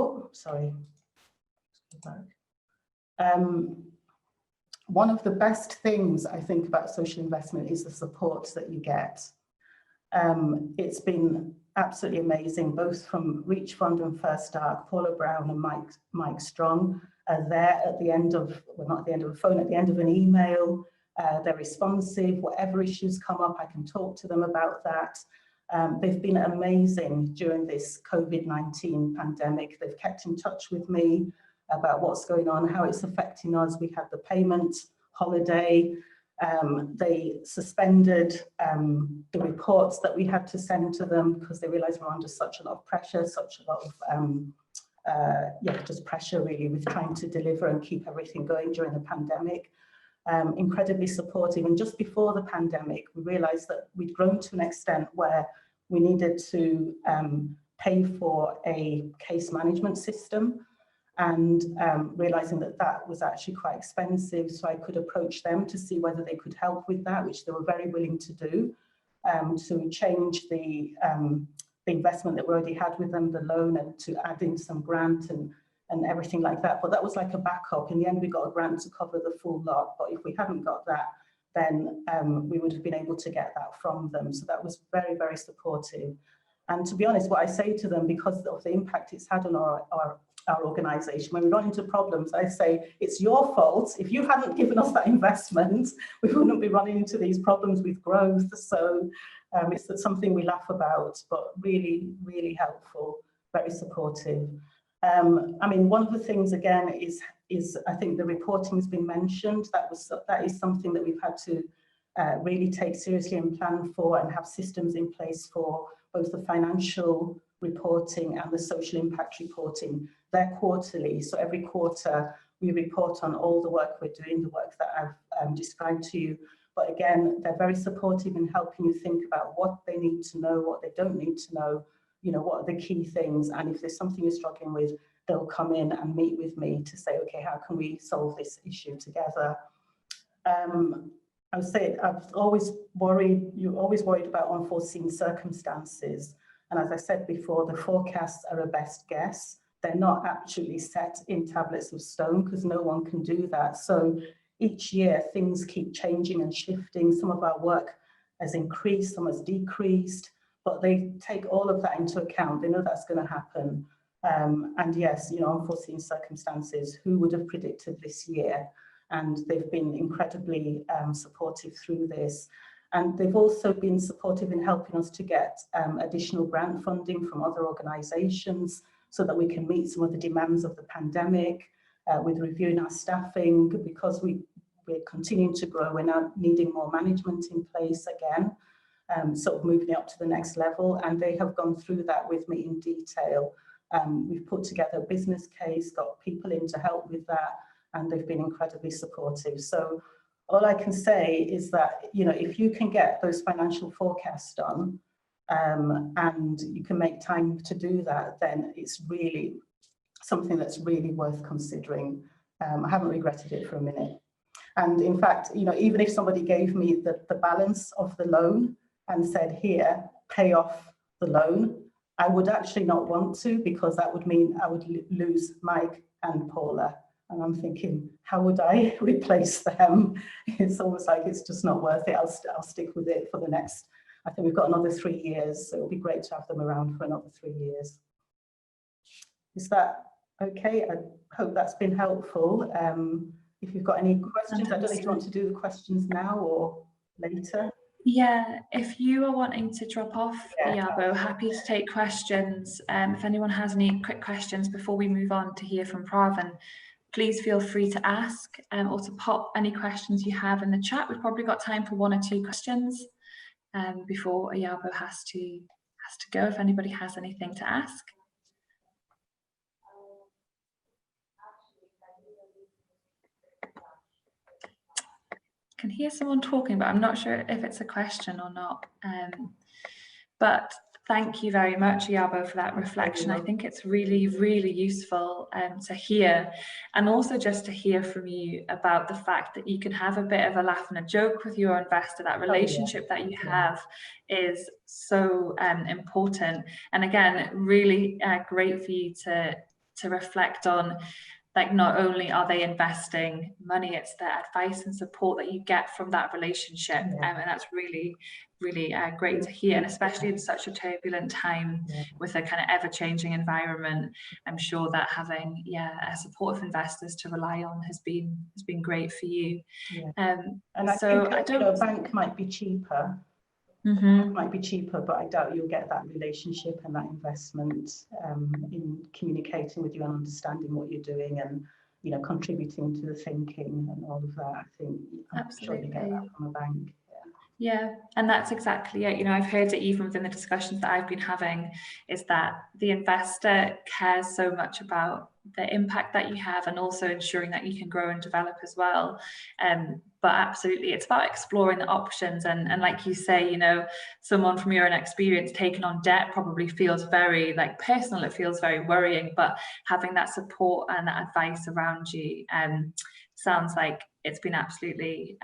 one of the best things I think about social investment is the support that you get. It's been absolutely amazing, both from Reach Fund and First Arc. Paula Brown and Mike Strong are there at the end of, well, not at the end of a phone, at the end of an email. They're responsive. Whatever issues come up, I can talk to them about that. They've been amazing during this COVID-19 pandemic. They've kept in touch with me about what's going on, how it's affecting us. We had the payment holiday. They suspended the reports that we had to send to them because they realized we're under such a lot of pressure, such a lot of, just pressure really with trying to deliver and keep everything going during the pandemic. Incredibly supportive. And just before the pandemic, we realized that we'd grown to an extent where we needed to pay for a case management system, and realizing that that was actually quite expensive. So I could approach them to see whether they could help with that, which they were very willing to do, to change the investment that we already had with them, the loan, and to add in some grant and everything like that. But that was like a backup. In the end, we got a grant to cover the full lot. But if we hadn't got that, then we would have been able to get that from them. So that was very, very supportive. And to be honest, what I say to them, because of the impact it's had on our organisation. When we run into problems, I say, it's your fault. If you hadn't given us that investment, we wouldn't be running into these problems with growth. So it's something we laugh about, but really, really helpful, very supportive. I mean, one of the things, again, is I think the reporting has been mentioned. That is something that we've had to really take seriously and plan for, and have systems in place for both the financial reporting and the social impact reporting. They're quarterly, so every quarter we report on all the work we're doing, the work that I've described to you. But again, they're very supportive in helping you think about what they need to know, what they don't need to know, you know, what are the key things. And if there's something you're struggling with, they'll come in and meet with me to say, okay, how can we solve this issue together? I would say you're always worried about unforeseen circumstances. And as I said before, the forecasts are a best guess. They're not actually set in tablets of stone, because no one can do that. So each year things keep changing and shifting. Some of our work has increased, some has decreased, but they take all of that into account. They know that's going to happen. And yes, you know, unforeseen circumstances, who would have predicted this year? And they've been incredibly supportive through this. And they've also been supportive in helping us to get additional grant funding from other organisations so that we can meet some of the demands of the pandemic, with reviewing our staffing, because we're continuing to grow. We're now needing more management in place again, sort of moving up to the next level. And they have gone through that with me in detail. We've put together a business case, got people in to help with that, and they've been incredibly supportive. So all I can say is that, you know, if you can get those financial forecasts done, and you can make time to do that, then it's really something that's really worth considering. I haven't regretted it for a minute. And in fact, you know, even if somebody gave me the balance of the loan and said, here, pay off the loan, I would actually not want to, because that would mean I would lose Mike and Paula. And I'm thinking, how would I replace them? It's almost like it's just not worth it. I'll stick with it for the next, I think we've got another 3 years, so it'll be great to have them around for another 3 years. Is that okay? I hope that's been helpful. If you've got any questions, I don't know if you want to do the questions now or later. Yeah, if you are wanting to drop off, Yabo, happy to take questions. If anyone has any quick questions before we move on to hear from Pravin, please feel free to ask, or to pop any questions you have in the chat. We've probably got time for 1 or 2 questions before Yabo has to go, if anybody has anything to ask. I can hear someone talking, but I'm not sure if it's a question or not. But thank you very much, Yabo, for that reflection. I think it's really, really useful to hear, and also just to hear from you about the fact that you can have a bit of a laugh and a joke with your investor. That relationship that you have is so important. And again, really great for you to reflect on, like, not only are they investing money, it's the advice and support that you get from that relationship. And that's really, really great to hear, and especially in such a turbulent time with a kind of ever-changing environment. I'm sure that having supportive investors to rely on has been great for you. And I think a bank might be cheaper. Might be cheaper, but I doubt you'll get that relationship and that investment in communicating with you and understanding what you're doing, and, you know, contributing to the thinking and all of that. I think I'm sure you get that from a bank. Yeah, and that's exactly it. You know, I've heard it even within the discussions that I've been having, is that the investor cares so much about the impact that you have, and also ensuring that you can grow and develop as well. But absolutely, it's about exploring the options. And like you say, you know, someone from your own experience taking on debt probably feels very personal. It feels very worrying, but having that support and that advice around you sounds like it's been absolutely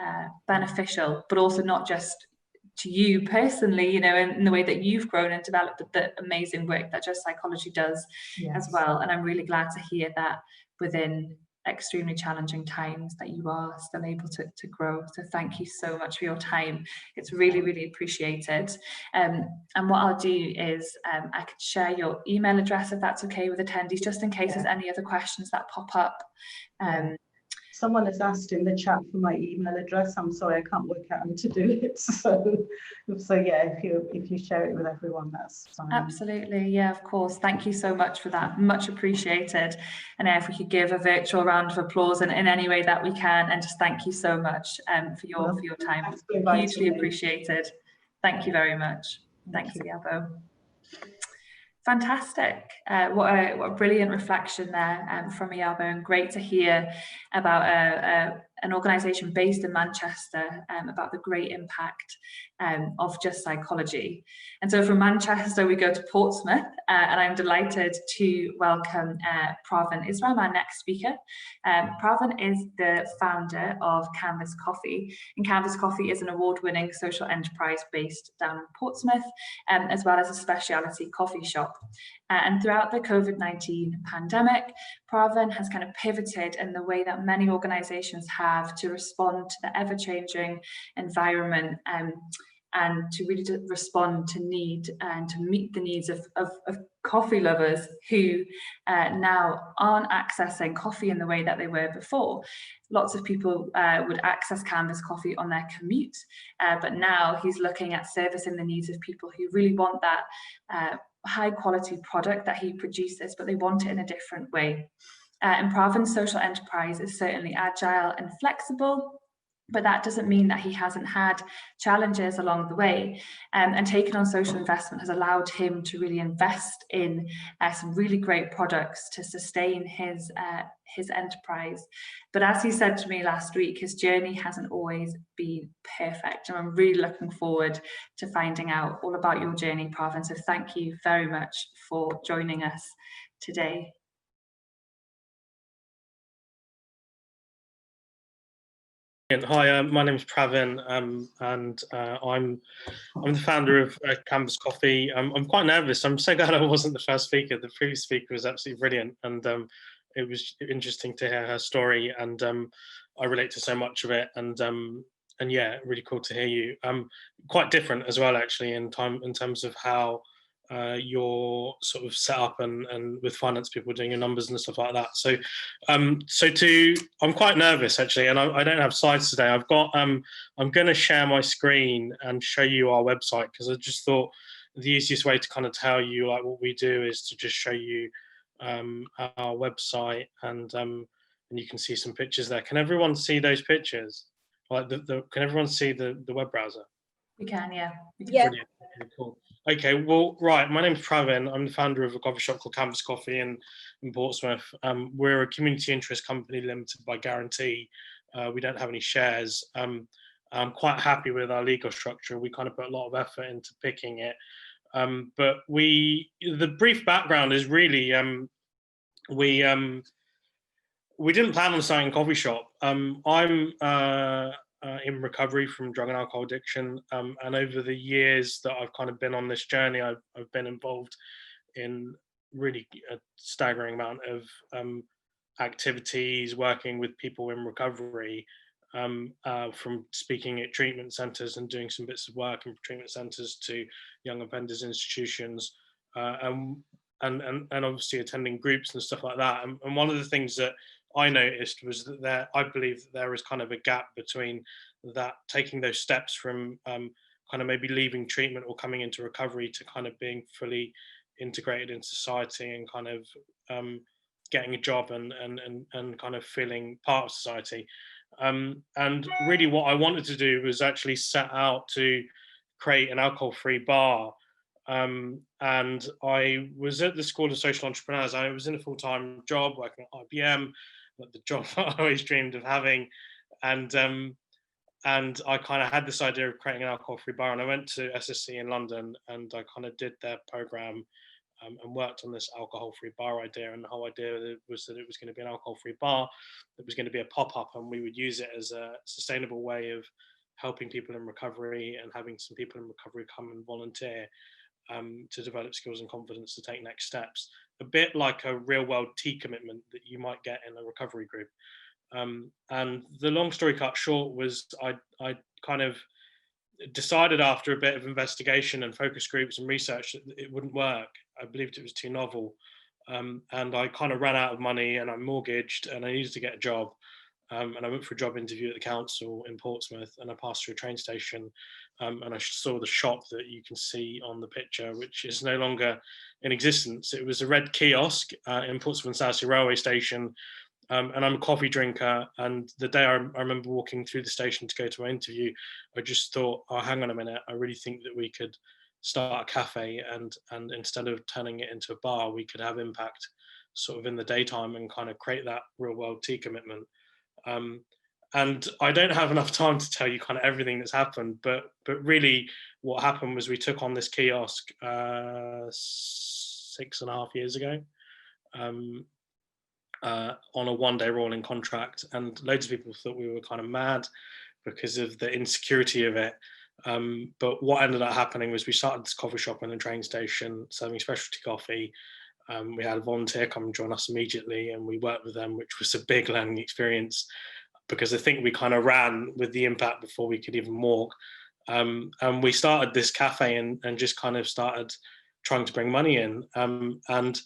beneficial, but also not just to you personally, you know, in the way that you've grown and developed, the amazing work that Just Psychology does as well. And I'm really glad to hear that within extremely challenging times that you are still able to grow. So thank you so much for your time. It's really, really appreciated. And what I'll do is I could share your email address if that's okay with attendees, just in case there's any other questions that pop up. Someone has asked in the chat for my email address. I'm sorry, I can't work out how to do it. So yeah, if you share it with everyone, that's fine. Absolutely, yeah, of course. Thank you so much for that. Much appreciated. And if we could give a virtual round of applause in any way that we can, and just thank you so much for your time. Hugely appreciated. Thank you very much. Thanks, Iabo. Fantastic. What a brilliant reflection there from Iabo, and great to hear about an organisation based in Manchester about the great impact of Just Psychology. And so from Manchester we go to Portsmouth, and I'm delighted to welcome Pravin Isram, our next speaker. Pravin is the founder of Canvas Coffee, and Canvas Coffee is an award-winning social enterprise based down in Portsmouth, as well as a specialty coffee shop. And throughout the COVID-19 pandemic, Pravin has kind of pivoted in the way that many organisations have to respond to the ever-changing environment, and to really respond to need and to meet the needs of coffee lovers who now aren't accessing coffee in the way that they were before. Lots of people would access Canvas Coffee on their commute, but now he's looking at servicing the needs of people who really want that high quality product that he produces, but they want it in a different way. And Pravin's social enterprise is certainly agile and flexible, but that doesn't mean that he hasn't had challenges along the way. And taking on social investment has allowed him to really invest in some really great products to sustain his enterprise. But as he said to me last week, his journey hasn't always been perfect. And I'm really looking forward to finding out all about your journey, Pravin. So thank you very much for joining us today. Hi, my name is Pravin, and I'm the founder of Canvas Coffee. I'm quite nervous. I'm so glad I wasn't the first speaker. The previous speaker was absolutely brilliant, and it was interesting to hear her story, and I relate to so much of it, and yeah, really cool to hear you. Quite different as well, actually, in terms of how you're sort of set up and with finance people doing your numbers and stuff like that. So I'm quite nervous actually, and I don't have slides today. I've got I'm going to share my screen and show you our website, because I just thought the easiest way to kind of tell you like what we do is to just show you our website, and you can see some pictures there. Can everyone see those pictures? Like can everyone see the web browser? We can, yeah. Yeah. Really cool. Okay, well, right. My name's Pravin. I'm the founder of a coffee shop called Canvas Coffee in Portsmouth. We're a community interest company limited by guarantee. We don't have any shares. I'm quite happy with our legal structure. We kind of put a lot of effort into picking it. But the brief background is really we didn't plan on starting a coffee shop. I'm in recovery from drug and alcohol addiction, and over the years that I've kind of been on this journey, I've been involved in really a staggering amount of activities, working with people in recovery, from speaking at treatment centres and doing some bits of work in treatment centres to young offenders institutions, and obviously attending groups and stuff like that. And one of the things that I noticed was that I believe that there is kind of a gap between that, taking those steps from kind of maybe leaving treatment or coming into recovery to kind of being fully integrated in society and kind of getting a job and kind of feeling part of society. And really what I wanted to do was actually set out to create an alcohol-free bar. And I was at the School of Social Entrepreneurs. I was in a full-time job working at IBM, like the job I always dreamed of having. And I kind of had this idea of creating an alcohol-free bar. And I went to SSC in London, and I kind of did their program and worked on this alcohol-free bar idea. And the whole idea was that it was going to be an alcohol-free bar that was going to be a pop-up, and we would use it as a sustainable way of helping people in recovery and having some people in recovery come and volunteer. to develop skills and confidence to take next steps. A bit like a real world tea commitment that you might get in a recovery group. And the long story cut short was I kind of decided after a bit of investigation and focus groups and research that it wouldn't work. I believed it was too novel. And I kind of ran out of money and I mortgaged and I needed to get a job. And I went for a job interview at the council in Portsmouth and I passed through a train station and I saw the shop that you can see on the picture, which is no longer in existence. It was a red kiosk in Portsmouth Southsea Railway Station. And I'm a coffee drinker. And the day I remember walking through the station to go to my interview, I just thought, oh, hang on a minute. I really think that we could start a cafe and instead of turning it into a bar, we could have impact sort of in the daytime and kind of create that real world tea commitment. And I don't have enough time to tell you kind of everything that's happened, but really what happened was we took on this kiosk 6.5 years ago on a one-day rolling contract, and loads of people thought we were kind of mad because of the insecurity of it. But what ended up happening was we started this coffee shop in a train station serving specialty coffee. We had a volunteer come and join us immediately and we worked with them, which was a big learning experience because I think we kind of ran with the impact before we could even walk. And we started this cafe and just kind of started trying to bring money in. And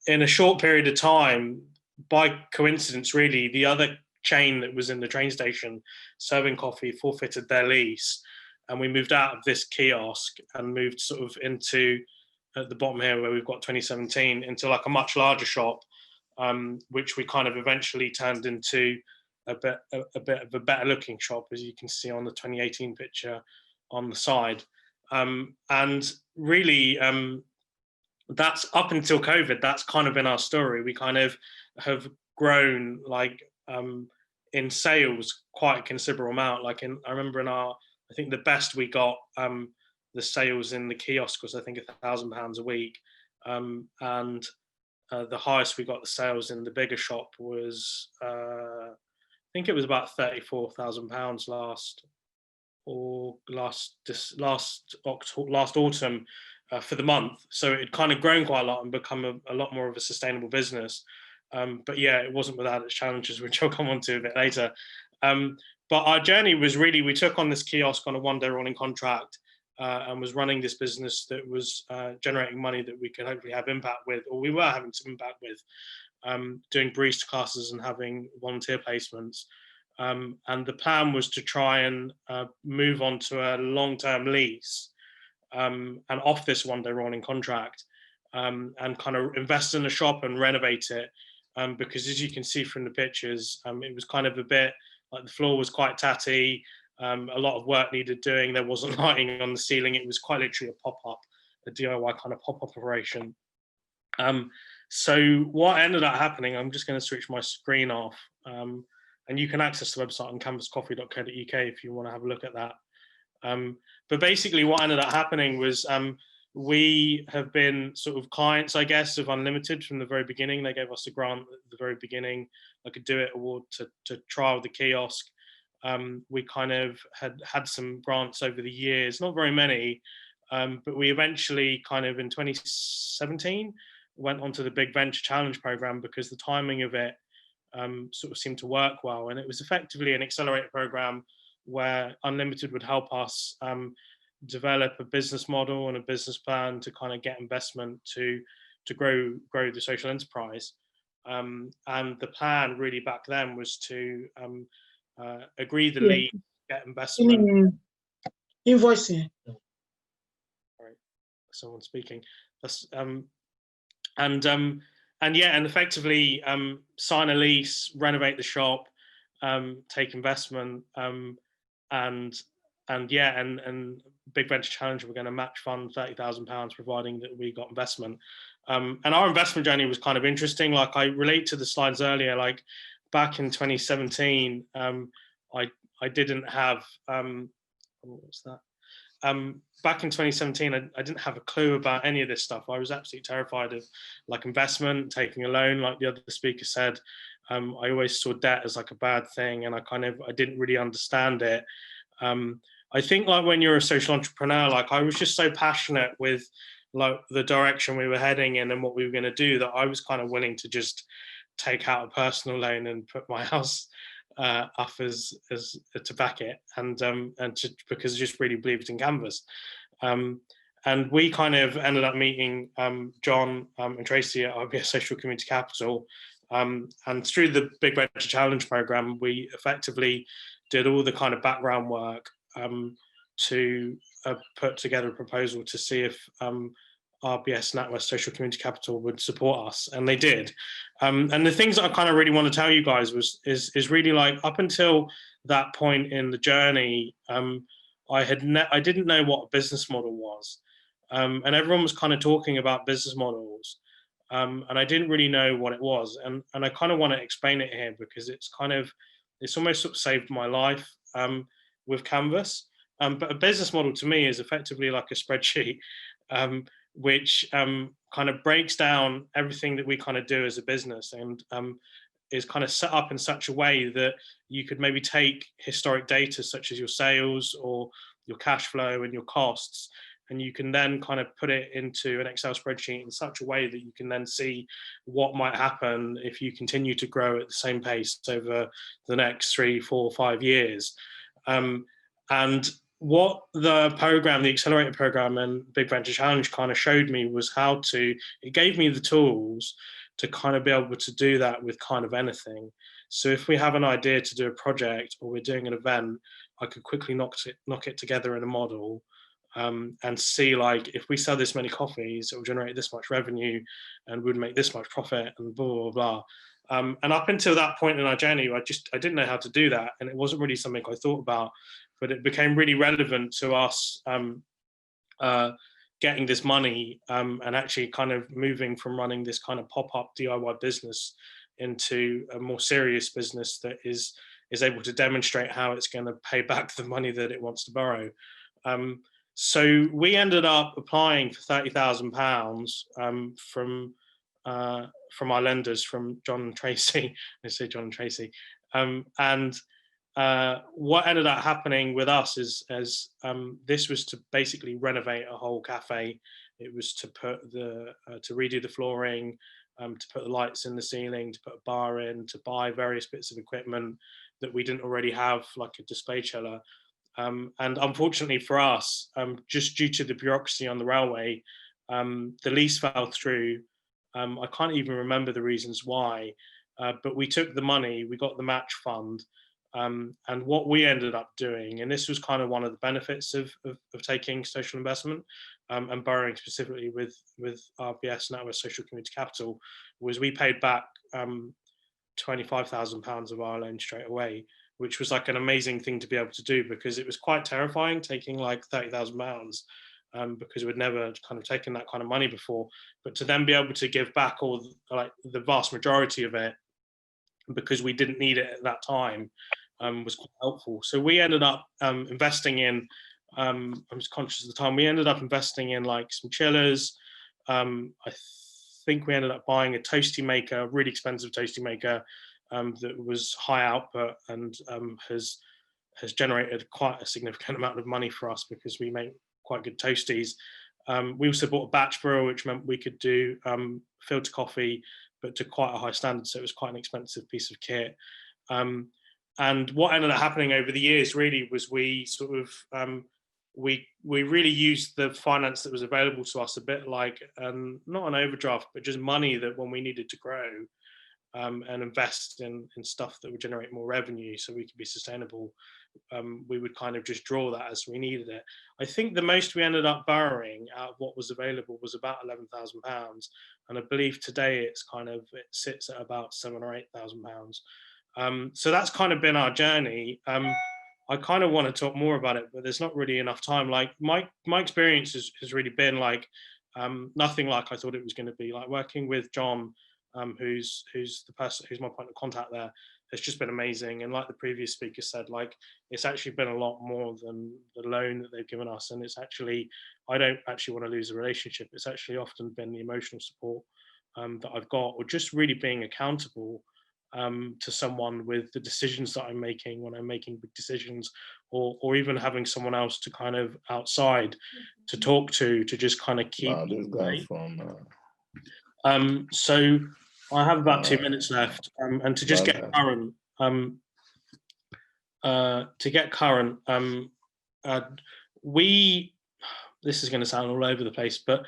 in a short period of time, by coincidence, really, the other chain that was in the train station serving coffee forfeited their lease. And we moved out of this kiosk and moved sort of into, at the bottom here where we've got 2017, into like a much larger shop, which we kind of eventually turned into a bit of a better looking shop, as you can see on the 2018 picture on the side. And really, that's up until COVID, that's kind of been our story. We kind of have grown like in sales quite a considerable amount. Like I remember I think the best we got, the sales in the kiosk was I think £1,000 a week. And the highest we got the sales in the bigger shop was, I think it was about £34,000 last autumn for the month. So it kind of grown quite a lot and become a lot more of a sustainable business. But yeah, it wasn't without its challenges, which I'll come on to a bit later. But our journey was really, we took on this kiosk on a one-day rolling contract and was running this business that was generating money that we could hopefully have impact with, or we were having some impact with, doing barista classes and having volunteer placements. And the plan was to try and move on to a long-term lease and off this one-day rolling contract and kind of invest in the shop and renovate it. Because as you can see from the pictures, it was kind of a bit like the floor was quite tatty, a lot of work needed doing. There wasn't lighting on the ceiling. It was quite literally a pop-up, a DIY kind of pop-up operation. So what ended up happening, I'm just going to switch my screen off, and you can access the website on canvascoffee.co.uk if you want to have a look at that. But basically what ended up happening was we have been sort of clients, I guess, of Unlimited from the very beginning. They gave us a grant at the very beginning, like a Do It award to trial the kiosk. We kind of had some grants over the years, not very many, but we eventually kind of in 2017 went onto the Big Venture Challenge program because the timing of it sort of seemed to work well. And it was effectively an accelerator program where Unlimited would help us develop a business model and a business plan to kind of get investment to grow the social enterprise. And the plan really back then was to agree the lead, get investment. Invoicing. Sorry, someone speaking. That's and effectively sign a lease, renovate the shop, take investment, and Big Venture Challenge, we're going to match fund £30,000 providing that we got investment. And our investment journey was kind of interesting. Like I relate to the slides earlier, like back in 2017, I didn't have, what's that? Back in 2017, I didn't have a clue about any of this stuff. I was absolutely terrified of like investment, taking a loan, like the other speaker said. I always saw debt as like a bad thing and I didn't really understand it. I think like when you're a social entrepreneur, like I was just so passionate with like the direction we were heading in and what we were going to do, that I was kind of willing to just take out a personal loan and put my house up as to back it, and because I just really believed in Canvas. And we kind of ended up meeting John and Tracy at RBS Social Community Capital. And through the Big Venture Challenge program, we effectively did all the kind of background work to put together a proposal to see if RBS NatWest Social Community Capital would support us, and they did. And the things that I kind of really want to tell you guys is really like, up until that point in the journey, I didn't know what a business model was, and everyone was kind of talking about business models, and I didn't really know what it was, and I kind of want to explain it here because it's almost sort of saved my life with Canvas. But a business model to me is effectively like a spreadsheet, which kind of breaks down everything that we kind of do as a business, and is kind of set up in such a way that you could maybe take historic data such as your sales or your cash flow and your costs, and you can then kind of put it into an Excel spreadsheet in such a way that you can then see what might happen if you continue to grow at the same pace over the next 3, 4, 5 years. And what the program, the Accelerator program and Big Venture Challenge kind of showed me was it gave me the tools to kind of be able to do that with kind of anything. So if we have an idea to do a project or we're doing an event, I could quickly knock it together in a model, and see like, if we sell this many coffees, it will generate this much revenue and we'd make this much profit and blah, blah, blah. And up until that point in our journey, I didn't know how to do that. And it wasn't really something I thought about, but it became really relevant to us getting this money, and actually kind of moving from running this kind of pop-up DIY business into a more serious business that is able to demonstrate how it's going to pay back the money that it wants to borrow. So we ended up applying for £30,000 from our lenders, from John and Tracy. I say John and Tracy. And what ended up happening with us is this was to basically renovate a whole cafe. It was to redo the flooring, to put the lights in the ceiling, to put a bar in, to buy various bits of equipment that we didn't already have, like a display chiller. And unfortunately for us, just due to the bureaucracy on the railway, the lease fell through. I can't even remember the reasons why, but we took the money, we got the match fund, and what we ended up doing, and this was kind of one of the benefits of taking social investment and borrowing specifically with RBS, NatWest Social Community Capital, was we paid back £25,000 of our loan straight away, which was like an amazing thing to be able to do, because it was quite terrifying taking like £30,000, because we'd never kind of taken that kind of money before. But to then be able to give back like the vast majority of it, because we didn't need it at that time, was quite helpful. So we ended up investing in, I'm just conscious of the time, we ended up investing in like some chillers. I think we ended up buying a toasty maker, a really expensive toasty maker, that was high output and has generated quite a significant amount of money for us, because we make quite good toasties. We also bought a batch brewer, which meant we could do filter coffee, but to quite a high standard. So it was quite an expensive piece of kit. And what ended up happening over the years really was we sort of, we really used the finance that was available to us a bit like, not an overdraft, but just money that when we needed to grow, and invest in stuff that would generate more revenue so we could be sustainable, we would kind of just draw that as we needed it. I think the most we ended up borrowing out of what was available was about £11,000, and I believe today it sits at about £7,000 or £8,000. So that's kind of been our journey. I kind of want to talk more about it, but there's not really enough time. Like my experience has really been like nothing like I thought it was going to be. Like working with John, who's my point of contact there, has just been amazing. And like the previous speaker said, like it's actually been a lot more than the loan that they've given us. And it's actually, I don't actually want to lose a relationship. It's actually often been the emotional support that I've got, or just really being accountable to someone with the decisions that I'm making when I'm making big decisions, or even having someone else to kind of outside to talk to just kind of keep. This guy from. So I have about 2 minutes left, and to just get current. This is going to sound all over the place, but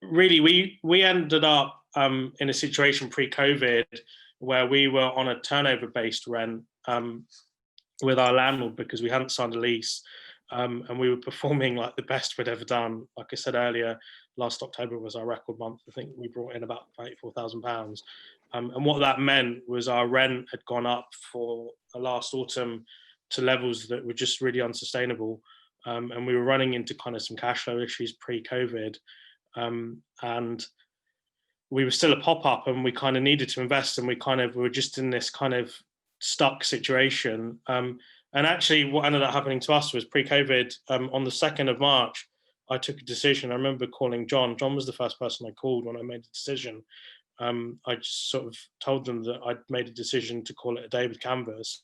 really we ended up in a situation pre-COVID where we were on a turnover-based rent with our landlord because we hadn't signed a lease, and we were performing like the best we'd ever done. Like I said earlier, last October was our record month. I think we brought in about £84,000. And what that meant was our rent had gone up for last autumn to levels that were just really unsustainable. And we were running into kind of some cash flow issues pre-COVID. And we were still a pop-up, and we kind of needed to invest, and we were just in this kind of stuck situation. And actually what ended up happening to us was pre-COVID, on the 2nd of March, I took a decision. I remember calling John. John was the first person I called when I made the decision. I just sort of told them that I'd made a decision to call it a day with Canvas,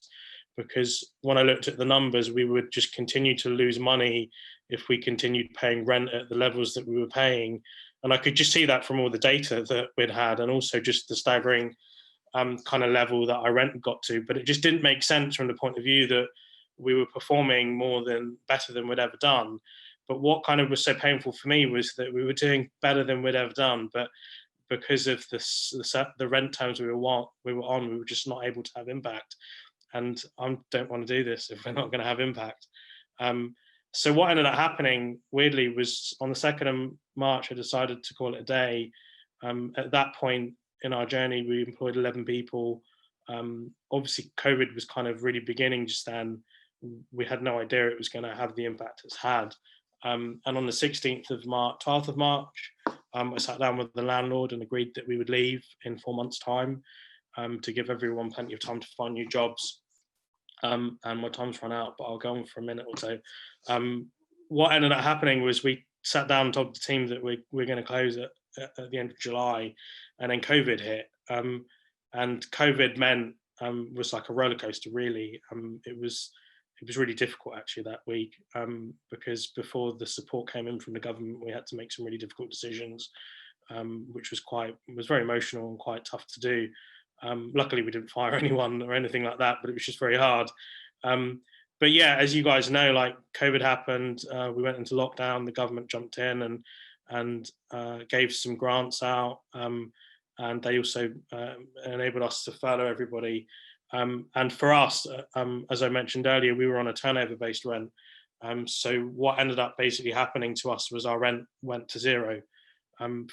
because when I looked at the numbers, we would just continue to lose money if we continued paying rent at the levels that we were paying. And I could just see that from all the data that we'd had, and also just the staggering kind of level that our rent got to. But it just didn't make sense from the point of view that we were performing better than we'd ever done. But what kind of was so painful for me was that we were doing better than we'd ever done, but because of the rent terms we were on, we were just not able to have impact. And I don't want to do this if we're not going to have impact. So what ended up happening, weirdly, was on the 2nd of March, I decided to call it a day. At that point in our journey, we employed 11 people. Obviously, COVID was kind of really beginning just then. We had no idea it was going to have the impact it's had. And on the 12th of March, I sat down with the landlord and agreed that we would leave in 4 months' time, to give everyone plenty of time to find new jobs. And my time's run out, but I'll go on for a minute or so. What ended up happening was we sat down and told the team that we're going to close at the end of July, and then COVID hit. And COVID meant was like a roller coaster, really. It was really difficult actually that week, because before the support came in from the government, we had to make some really difficult decisions, which was very emotional and quite tough to do. Luckily, we didn't fire anyone or anything like that, but it was just very hard. But yeah, as you guys know, like COVID happened, we went into lockdown. The government jumped in and gave some grants out, and they also enabled us to furlough everybody. And for us, as I mentioned earlier, we were on a turnover-based rent. So what ended up basically happening to us was our rent went to zero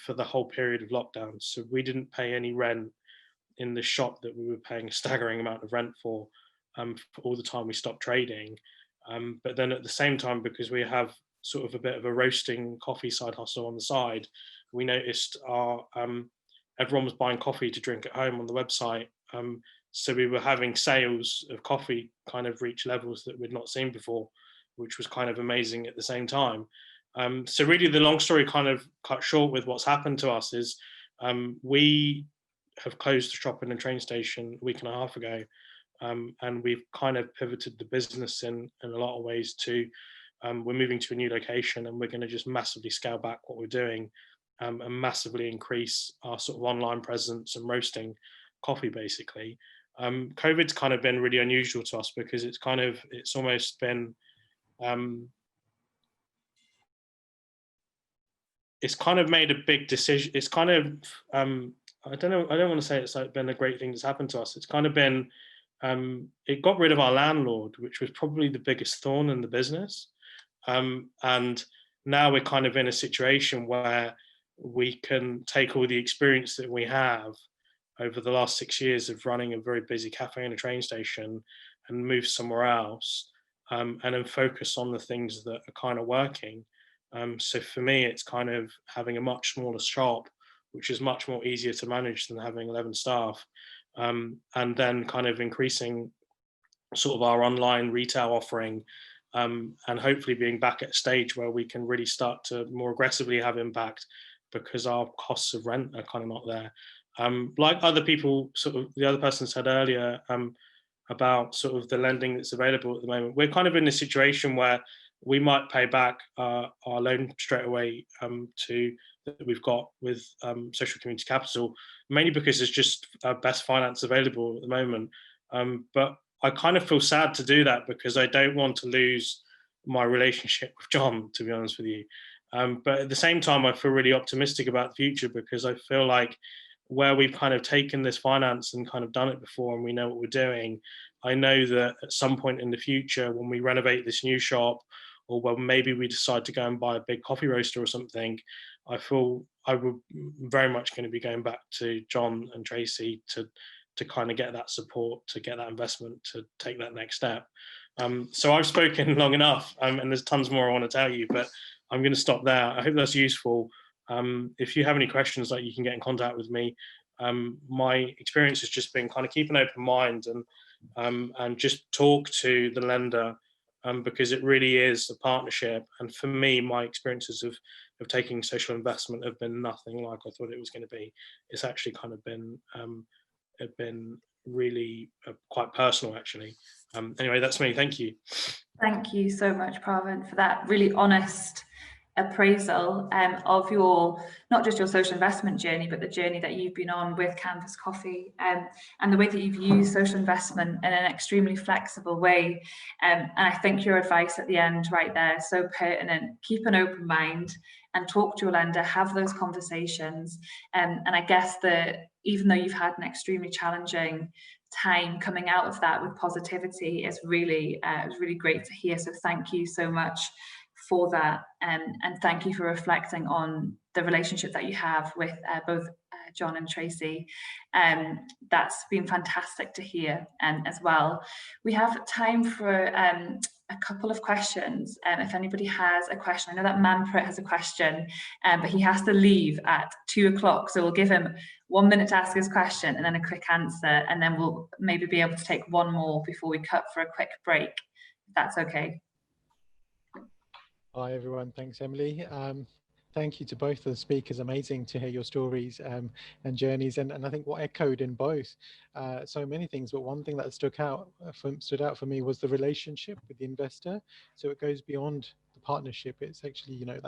for the whole period of lockdown. So we didn't pay any rent in the shop that we were paying a staggering amount of rent for all the time we stopped trading. But then at the same time, because we have sort of a bit of a roasting coffee side hustle on the side, we noticed everyone was buying coffee to drink at home on the website. So we were having sales of coffee kind of reach levels that we'd not seen before, which was kind of amazing at the same time. So really the long story kind of cut short with what's happened to us is we have closed the shop in the train station a week and a half ago. And we've kind of pivoted the business in a lot of ways to, we're moving to a new location, and we're going to just massively scale back what we're doing, and massively increase our sort of online presence and roasting coffee basically. COVID's kind of been really unusual to us because it's almost been, it's kind of made a big decision. It's kind of, I don't want to say it's like been a great thing that's happened to us. It's kind of been, it got rid of our landlord, which was probably the biggest thorn in the business. And now we're kind of in a situation where we can take all the experience that we have over the last 6 years of running a very busy cafe and a train station and move somewhere else, and then focus on the things that are kind of working. So for me, it's kind of having a much smaller shop, which is much more easier to manage than having 11 staff, and then kind of increasing sort of our online retail offering, and hopefully being back at a stage where we can really start to more aggressively have impact because our costs of rent are kind of not there. Like other people, sort of the other person said earlier, about sort of the lending that's available at the moment, we're kind of in a situation where we might pay back our loan straight away that we've got with Social Community Capital, mainly because it's just best finance available at the moment. But I kind of feel sad to do that because I don't want to lose my relationship with John, to be honest with you. But at the same time, I feel really optimistic about the future because I feel like where we've kind of taken this finance and kind of done it before and we know what we're doing, I know that at some point in the future, when we renovate this new shop, or when maybe we decide to go and buy a big coffee roaster or something, I feel I would very much going to be going back to John and Tracy to kind of get that support, to get that investment, to take that next step. So I've spoken long enough, and there's tons more I want to tell you, but I'm going to stop there. I hope that's useful. If you have any questions, like, you can get in contact with me. My experience has just been kind of keep an open mind and just talk to the lender, because it really is a partnership. And for me, my experiences of taking social investment have been nothing like I thought it was going to be. It's actually kind of been really quite personal, actually. Anyway, that's me. Thank you. Thank you so much, Pravin, for that really honest appraisal of your, not just your social investment journey, but the journey that you've been on with Canvas Coffee, and the way that you've used social investment in an extremely flexible way. And I think your advice at the end right there is so pertinent. Keep an open mind and talk to your lender, have those conversations. And I guess that even though you've had an extremely challenging time, coming out of that with positivity is really, it was really great to hear. So thank you so much for that, and thank you for reflecting on the relationship that you have with both John and Tracy. That's been fantastic to hear as well. We have time for a couple of questions. If anybody has a question, I know that Manpreet has a question, but he has to leave at 2 o'clock, so we'll give him 1 minute to ask his question and then a quick answer, and then we'll maybe be able to take one more before we cut for a quick break, if that's okay. Hi everyone, thanks Emily. Thank you to both of the speakers. Amazing to hear your stories and journeys, and I think what echoed in both so many things, but one thing that stood out for me was the relationship with the investor. So it goes beyond the partnership. It's actually, you know,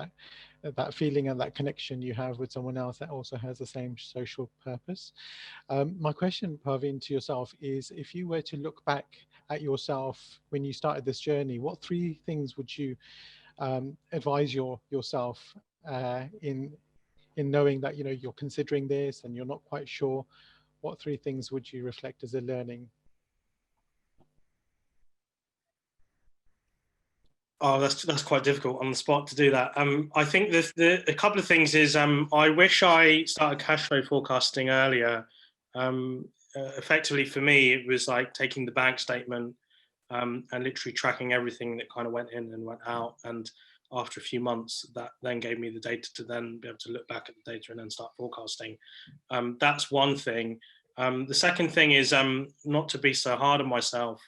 that feeling and that connection you have with someone else that also has the same social purpose. My question, Pravin, to yourself is, if you were to look back at yourself when you started this journey, what 3 things would you advise yourself in knowing that, you know, you're considering this and you're not quite sure? What 3 things would you reflect as a learning? Oh, that's quite difficult on the spot to do that. I think a couple of things is I wish I started cash flow forecasting earlier. Effectively for me, it was like taking the bank statement and literally tracking everything that kind of went in and went out. And after a few months, that then gave me the data to then be able to look back at the data and then start forecasting. That's one thing. The second thing is not to be so hard on myself.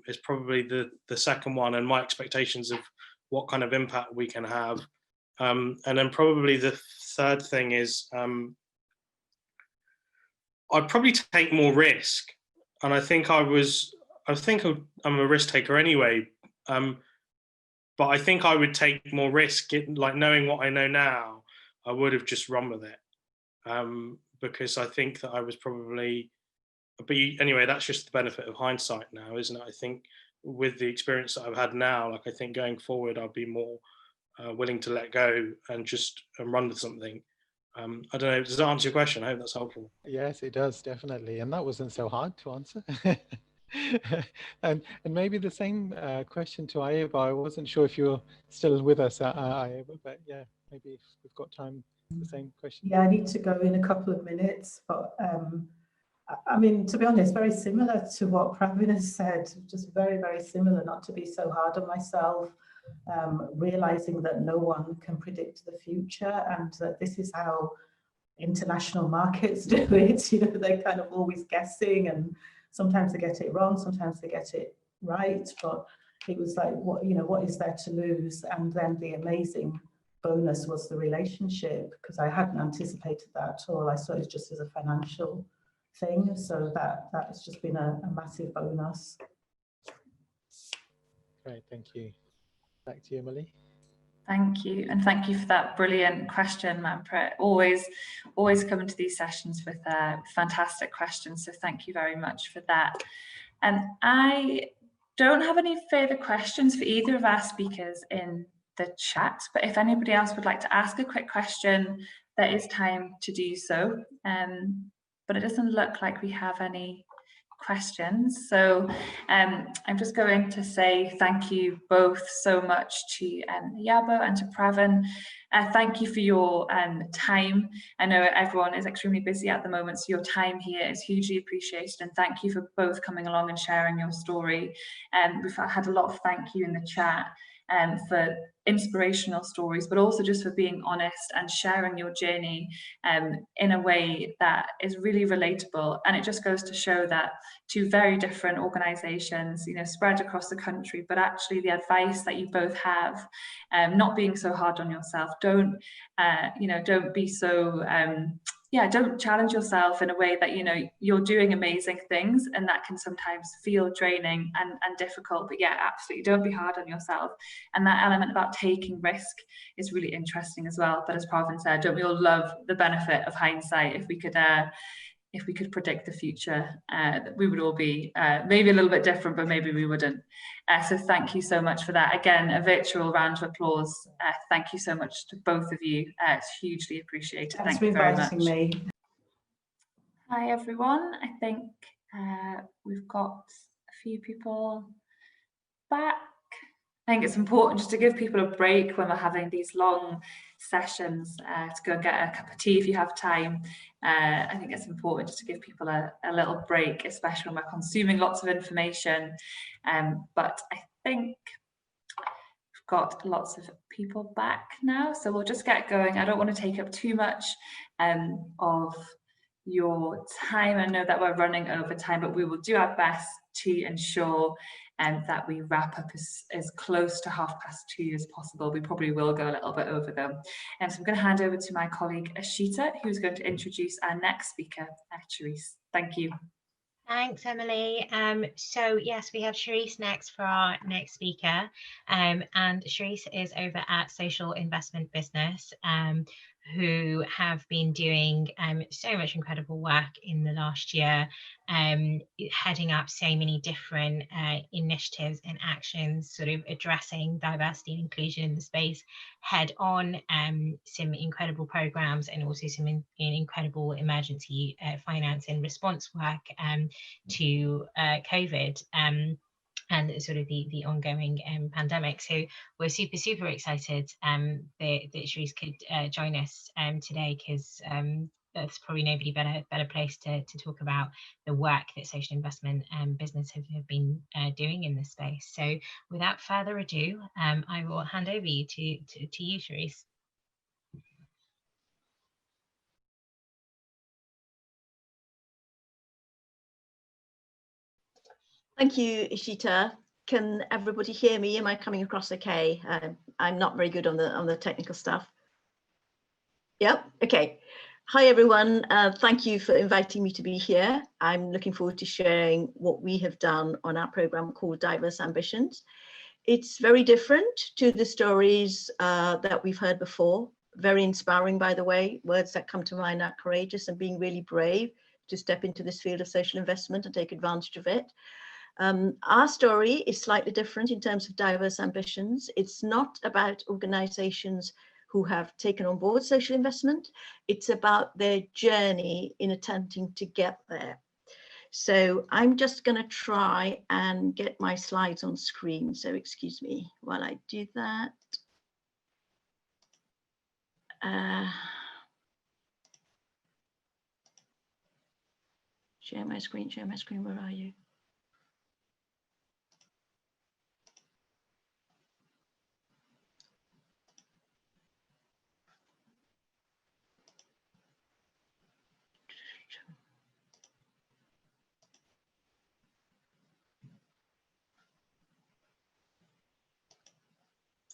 Is probably the second one, and my expectations of what kind of impact we can have. And then probably the third thing is I'd probably take more risk. And I think I'm a risk taker anyway. But I think I would take more risk, like knowing what I know now, I would have just run with it. Because I think that I was probably, but anyway, that's just the benefit of hindsight now, isn't it? I think with the experience that I've had now, like I think going forward, I'll be more willing to let go and just run with something. I don't know, does that answer your question? I hope that's helpful. Yes, it does, definitely. And that wasn't so hard to answer. and maybe the same question to Ayeba. I wasn't sure if you're still with us, Ayeba, but yeah, maybe if we've got time, the same question. Yeah, I need to go in a couple of minutes, but I mean, to be honest, very similar to what Pravin has said, just very, very similar, not to be so hard on myself, realizing that no one can predict the future and that this is how international markets do it. You know, they're kind of always guessing, and sometimes they get it wrong, sometimes they get it right, but it was like, what, you know, what is there to lose? And then the amazing bonus was the relationship, because I hadn't anticipated that at all. I saw it just as a financial thing. So that has just been a massive bonus. Great, thank you. Back to you, Emily. Thank you, and thank you for that brilliant question, Manpreet. Always coming to these sessions with fantastic questions, so thank you very much for that. And I don't have any further questions for either of our speakers in the chat, but if anybody else would like to ask a quick question, there is time to do so. But it doesn't look like we have any questions. So I'm just going to say thank you both so much to Yabo and to Pravan. Thank you for your time. I know everyone is extremely busy at the moment, so your time here is hugely appreciated, and thank you for both coming along and sharing your story. We've had a lot of thank you in the chat for inspirational stories, but also just for being honest and sharing your journey in a way that is really relatable. And it just goes to show that two very different organizations, you know, spread across the country, but actually the advice that you both have, not being so hard on yourself, don't be so don't challenge yourself in a way that, you know, you're doing amazing things, and that can sometimes feel draining and difficult. But yeah, absolutely, don't be hard on yourself. And that element about taking risk is really interesting as well. But as Pravan said, don't we all love the benefit of hindsight? If we could predict the future, we would all be maybe a little bit different, but maybe we wouldn't. So thank you so much for that. Again, a virtual round of applause. Thank you so much to both of you. It's hugely appreciated. Thanks Thank you very much. me. Hi, everyone. I think we've got a few people back. I think it's important just to give people a break when we're having these long sessions to go and get a cup of tea if you have time. I think it's important just to give people a little break, especially when we're consuming lots of information. But I think we've got lots of people back now, so we'll just get going. I don't want to take up too much of your time. I know that we're running over time, but we will do our best to ensure that we wrap up as close to 2:30 as possible. We probably will go a little bit over them. So I'm going to hand over to my colleague Ashita, who's going to introduce our next speaker, Charisse. Thank you. Thanks, Emily. So yes, we have Charisse next for our next speaker. And Charisse is over at Social Investment Business, who have been doing so much incredible work in the last year, heading up so many different initiatives and actions, sort of addressing diversity and inclusion in the space head on, some incredible programs, and also some incredible emergency finance and response work to COVID. And sort of the ongoing pandemic. So we're super excited that Charisse could join us today, because there's probably nobody better place to talk about the work that social investment business have been doing in this space. So without further ado, I will hand over you to you, Charisse. Thank you, Ishita. Can everybody hear me? Am I coming across okay? I'm not very good on the technical stuff. Yep, okay. Hi, everyone. Thank you for inviting me to be here. I'm looking forward to sharing what we have done on our program called Diverse Ambitions. It's very different to the stories that we've heard before. Very inspiring, by the way. Words that come to mind are courageous and being really brave to step into this field of social investment and take advantage of it. Our story is slightly different in terms of diverse ambitions. It's not about organizations who have taken on board social investment. It's about their journey in attempting to get there. So I'm just going to try and get my slides on screen. So excuse me while I do that. Share my screen, where are you?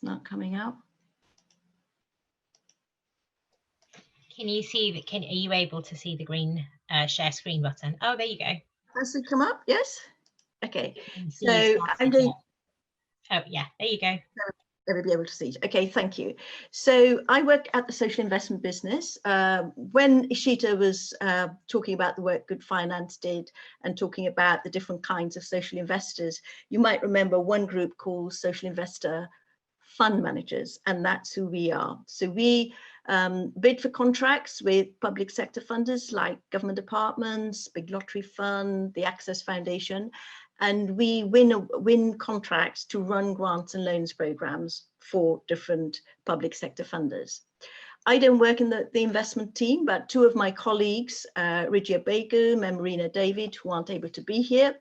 Not coming up. Can you see that? Are you able to see the green share screen button? Oh, there you go. Has it come up? Yes. Okay. See So I'm going. Oh yeah, there you go. Never be able to see it. Okay, thank you. So I work at the social investment business. When Ishita was talking about the work Good Finance did and talking about the different kinds of social investors, you might remember one group called social investor fund managers, and that's who we are. So we bid for contracts with public sector funders like government departments, Big Lottery Fund, the Access Foundation, and we win contracts to run grants and loans programs for different public sector funders. I don't work in the investment team, but two of my colleagues, Regia Baker and Marina David, who aren't able to be here,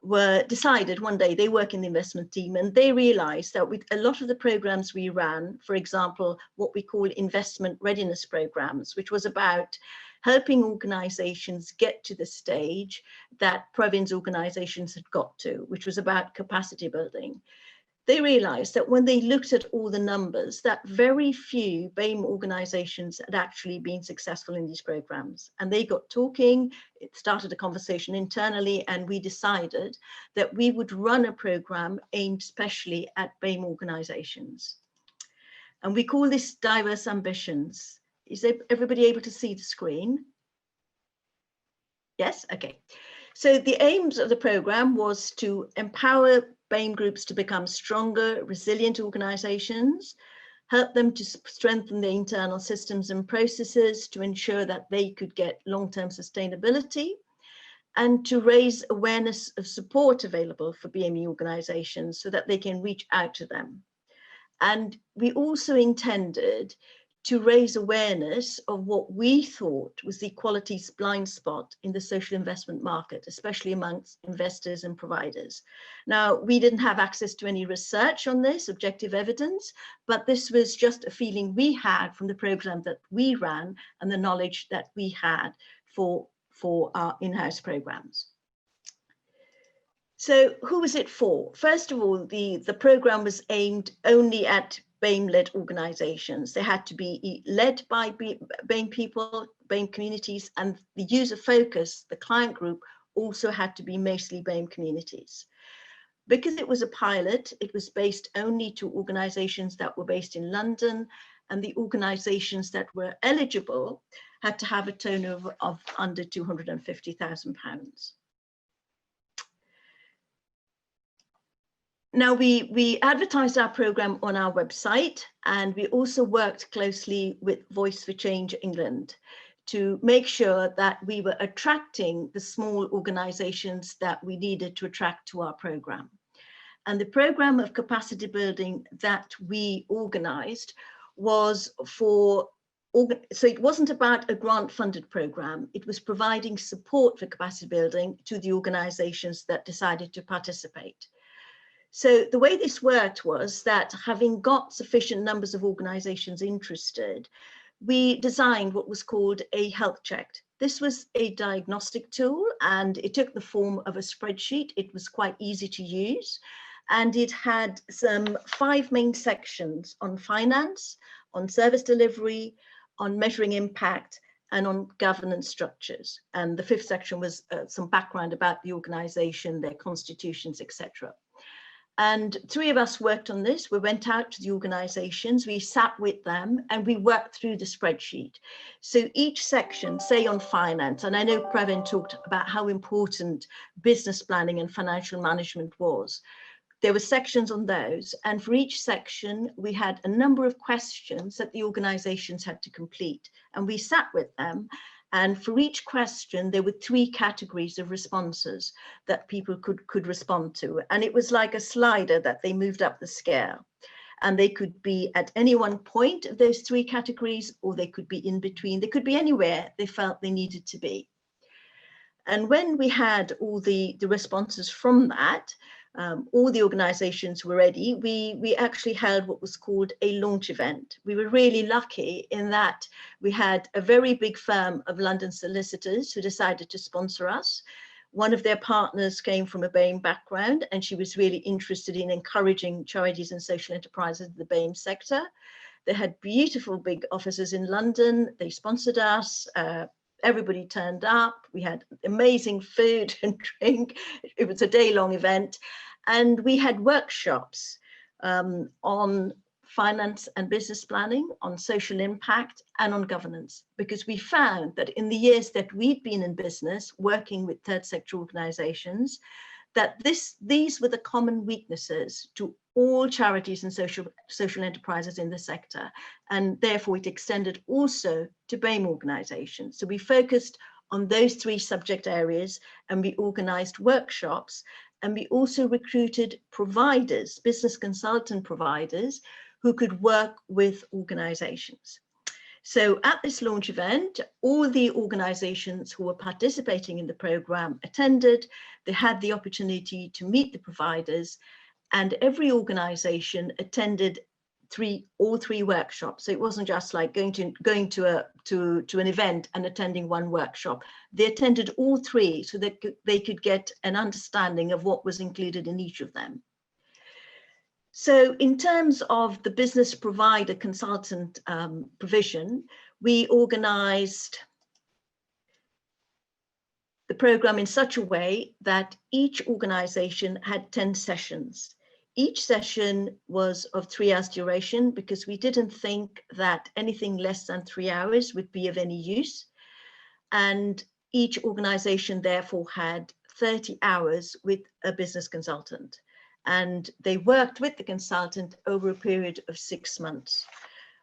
were decided one day they work in the investment team, and they realized that with a lot of the programs we ran, for example, what we call investment readiness programs, which was about helping organizations get to the stage that Pravin's organizations had got to, which was about capacity building. They realized that when they looked at all the numbers, that very few BAME organizations had actually been successful in these programs. And they got talking, it started a conversation internally, and we decided that we would run a program aimed specially at BAME organizations. And we call this Diverse Ambitions. Is everybody able to see the screen? Yes, okay. So the aims of the program was to empower BAME groups to become stronger, resilient organizations, help them to strengthen their internal systems and processes to ensure that they could get long-term sustainability, and to raise awareness of support available for BME organizations so that they can reach out to them. And we also intended to raise awareness of what we thought was the equalities blind spot in the social investment market, especially amongst investors and providers. Now, we didn't have access to any research on this, objective evidence, but this was just a feeling we had from the program that we ran and the knowledge that we had for our in-house programs. So who was it for? First of all, the program was aimed only at BAME-led organizations. They had to be led by BAME people, BAME communities, and the user focus, the client group, also had to be mostly BAME communities. Because it was a pilot, it was based only to organizations that were based in London, and the organizations that were eligible had to have a turnover of under £250,000. Now, we advertised our program on our website, and we also worked closely with Voice for Change England to make sure that we were attracting the small organizations that we needed to attract to our program. And the program of capacity building that we organized was so it wasn't about a grant funded program, it was providing support for capacity building to the organizations that decided to participate. So the way this worked was that having got sufficient numbers of organizations interested, we designed what was called a health check. This was a diagnostic tool, and it took the form of a spreadsheet. It was quite easy to use, and it had some 5 main sections on finance, on service delivery, on measuring impact, and on governance structures. And the 5th section was some background about the organization, their constitutions, etc. And 3 of us worked on this. We went out to the organizations, we sat with them, and we worked through the spreadsheet. So each section, say on finance, and I know Pravin talked about how important business planning and financial management was. There were sections on those, and for each section, we had a number of questions that the organizations had to complete. And we sat with them, and for each question, there were 3 categories of responses that people could respond to. And it was like a slider that they moved up the scale. And they could be at any one point of those 3 categories, or they could be in between. They could be anywhere they felt they needed to be. And when we had all the responses from that, all the organizations were ready, we actually held what was called a launch event. We were really lucky in that we had a very big firm of London solicitors who decided to sponsor us. One of their partners came from a BAME background, and she was really interested in encouraging charities and social enterprises in the BAME sector. They had beautiful big offices in London. They sponsored us. Everybody turned up. We had amazing food and drink. It was a day-long event. And we had workshops on finance and business planning, on social impact, and on governance, because we found that in the years that we'd been in business working with third sector organizations, that these were the common weaknesses to all charities and social enterprises in the sector, and therefore it extended also to BAME organizations. So we focused on those 3 subject areas, and we organized workshops, and we also recruited providers, business consultant providers, who could work with organizations. So at this launch event, all the organizations who were participating in the program attended. They had the opportunity to meet the providers, and every organization attended all three workshops. So it wasn't just like going to an event and attending one workshop. They attended all 3 so that they could get an understanding of what was included in each of them. So in terms of the business provider consultant provision, we organized the program in such a way that each organization had 10 sessions. Each session was of 3 hours duration, because we didn't think that anything less than 3 hours would be of any use. And each organization therefore had 30 hours with a business consultant. And they worked with the consultant over a period of 6 months.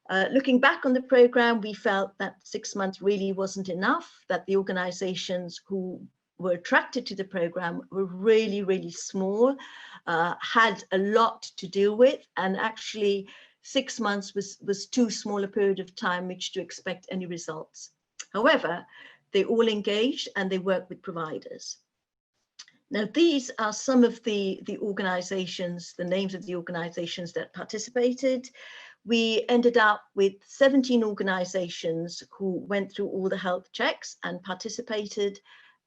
Looking back on the program, we felt that 6 months really wasn't enough, that the organizations who were attracted to the program were really, really small, had a lot to deal with, and actually 6 months was too small a period of time which to expect any results. However, they all engaged and they worked with providers. Now, these are some of the organizations, the names of the organizations that participated. We ended up with 17 organizations who went through all the health checks and participated,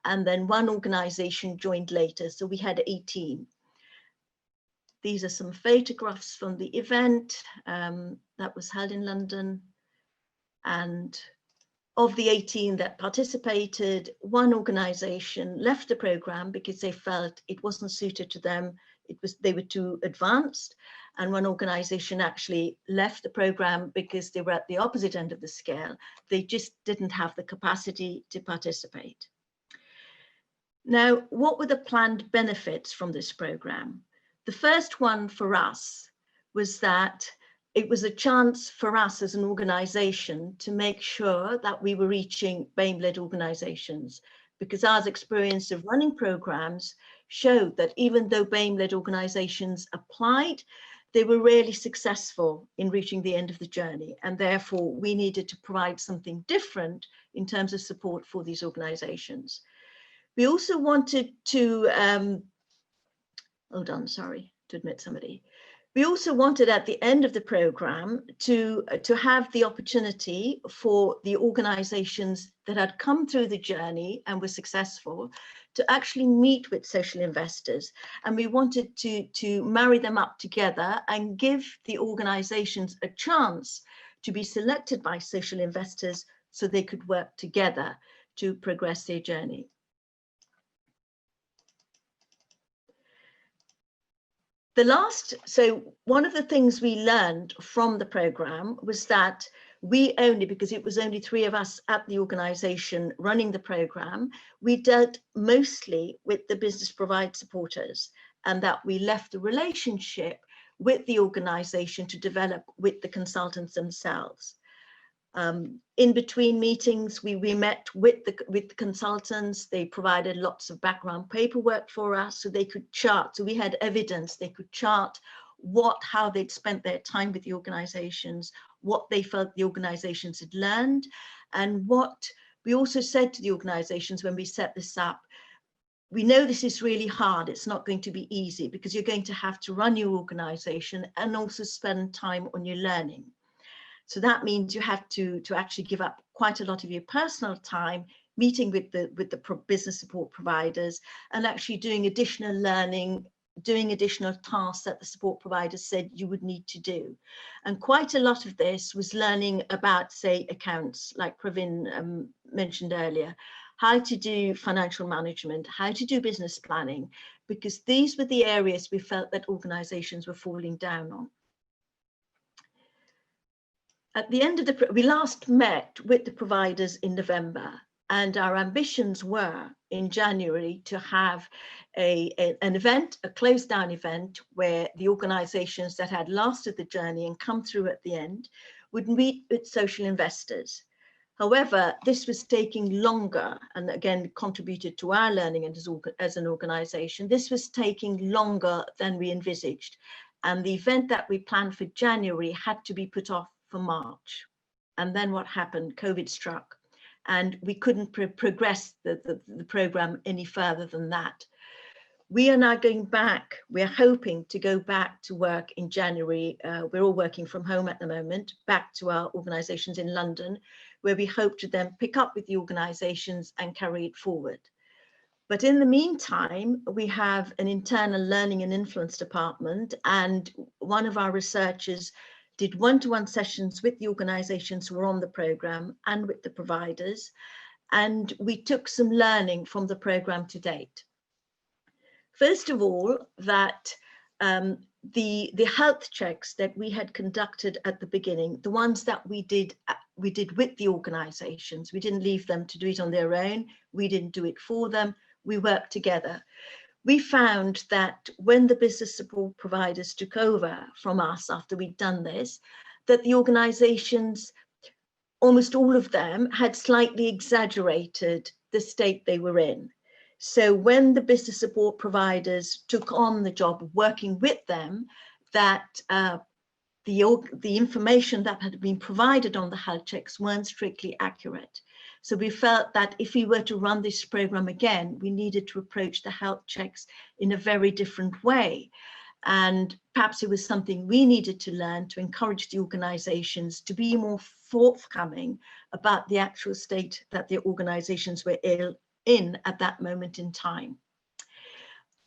and then 1 organization joined later, so we had 18. These are some photographs from the event that was held in London, and of the 18 that participated, 1 organization left the program because they felt it wasn't suited to them. They were too advanced. And 1 organization actually left the program because they were at the opposite end of the scale. They just didn't have the capacity to participate. Now, what were the planned benefits from this program? The first one for us was that it was a chance for us as an organization to make sure that we were reaching BAME-led organizations, because our experience of running programs showed that even though BAME-led organizations applied, they were rarely successful in reaching the end of the journey. And therefore, we needed to provide something different in terms of support for these organizations. We also wanted to, hold on, sorry, to admit somebody. We also wanted at the end of the program to have the opportunity for the organizations that had come through the journey and were successful to actually meet with social investors. And we wanted to marry them up together and give the organizations a chance to be selected by social investors so they could work together to progress their journey. So one of the things we learned from the program was that we only, because it was only 3 of us at the organization running the program, we dealt mostly with the business provide supporters, and that we left the relationship with the organization to develop with the consultants themselves. In between meetings, we met with the consultants. They provided lots of background paperwork for us so they could chart. So we had evidence. They could chart how they'd spent their time with the organizations, what they felt the organizations had learned, and what we also said to the organizations when we set this up. We know this is really hard. It's not going to be easy because you're going to have to run your organization and also spend time on your learning. So that means you have to actually give up quite a lot of your personal time meeting with the business support providers and actually doing additional learning doing additional tasks that the support providers said you would need to do. And quite a lot of this was learning about, say, accounts, like Pravin mentioned earlier, how to do financial management, how to do business planning, because these were the areas we felt that organizations were falling down on. At the end of we last met with the providers in November, and our ambitions were in January to have an event, a closed down event, where the organizations that had lasted the journey and come through at the end would meet with social investors. However, this was taking longer, and again contributed to our learning as an organization. This was taking longer than we envisaged, and the event that we planned for January had to be put off for March. And then what happened? COVID struck, and we couldn't progress the program any further than that. We are now going back. We're hoping to go back to work in January. We're all working from home at the moment, back to our organizations in London, where we hope to then pick up with the organizations and carry it forward. But in the meantime, we have an internal learning and influence department, and one of our researchers did one-to-one sessions with the organizations who were on the program and with the providers, and we took some learning from the program to date. First of all, that the health checks that we had conducted at the beginning, the ones that we did with the organizations, we didn't leave them to do it on their own, we didn't do it for them, we worked together. We found that when the business support providers took over from us after we'd done this, that the organizations, almost all of them, had slightly exaggerated the state they were in. So when the business support providers took on the job of working with them, that the information that had been provided on the health checks weren't strictly accurate. So we felt that if we were to run this program again, we needed to approach the health checks in a very different way. And perhaps it was something we needed to learn to encourage the organizations to be more forthcoming about the actual state that the organizations were in at that moment in time.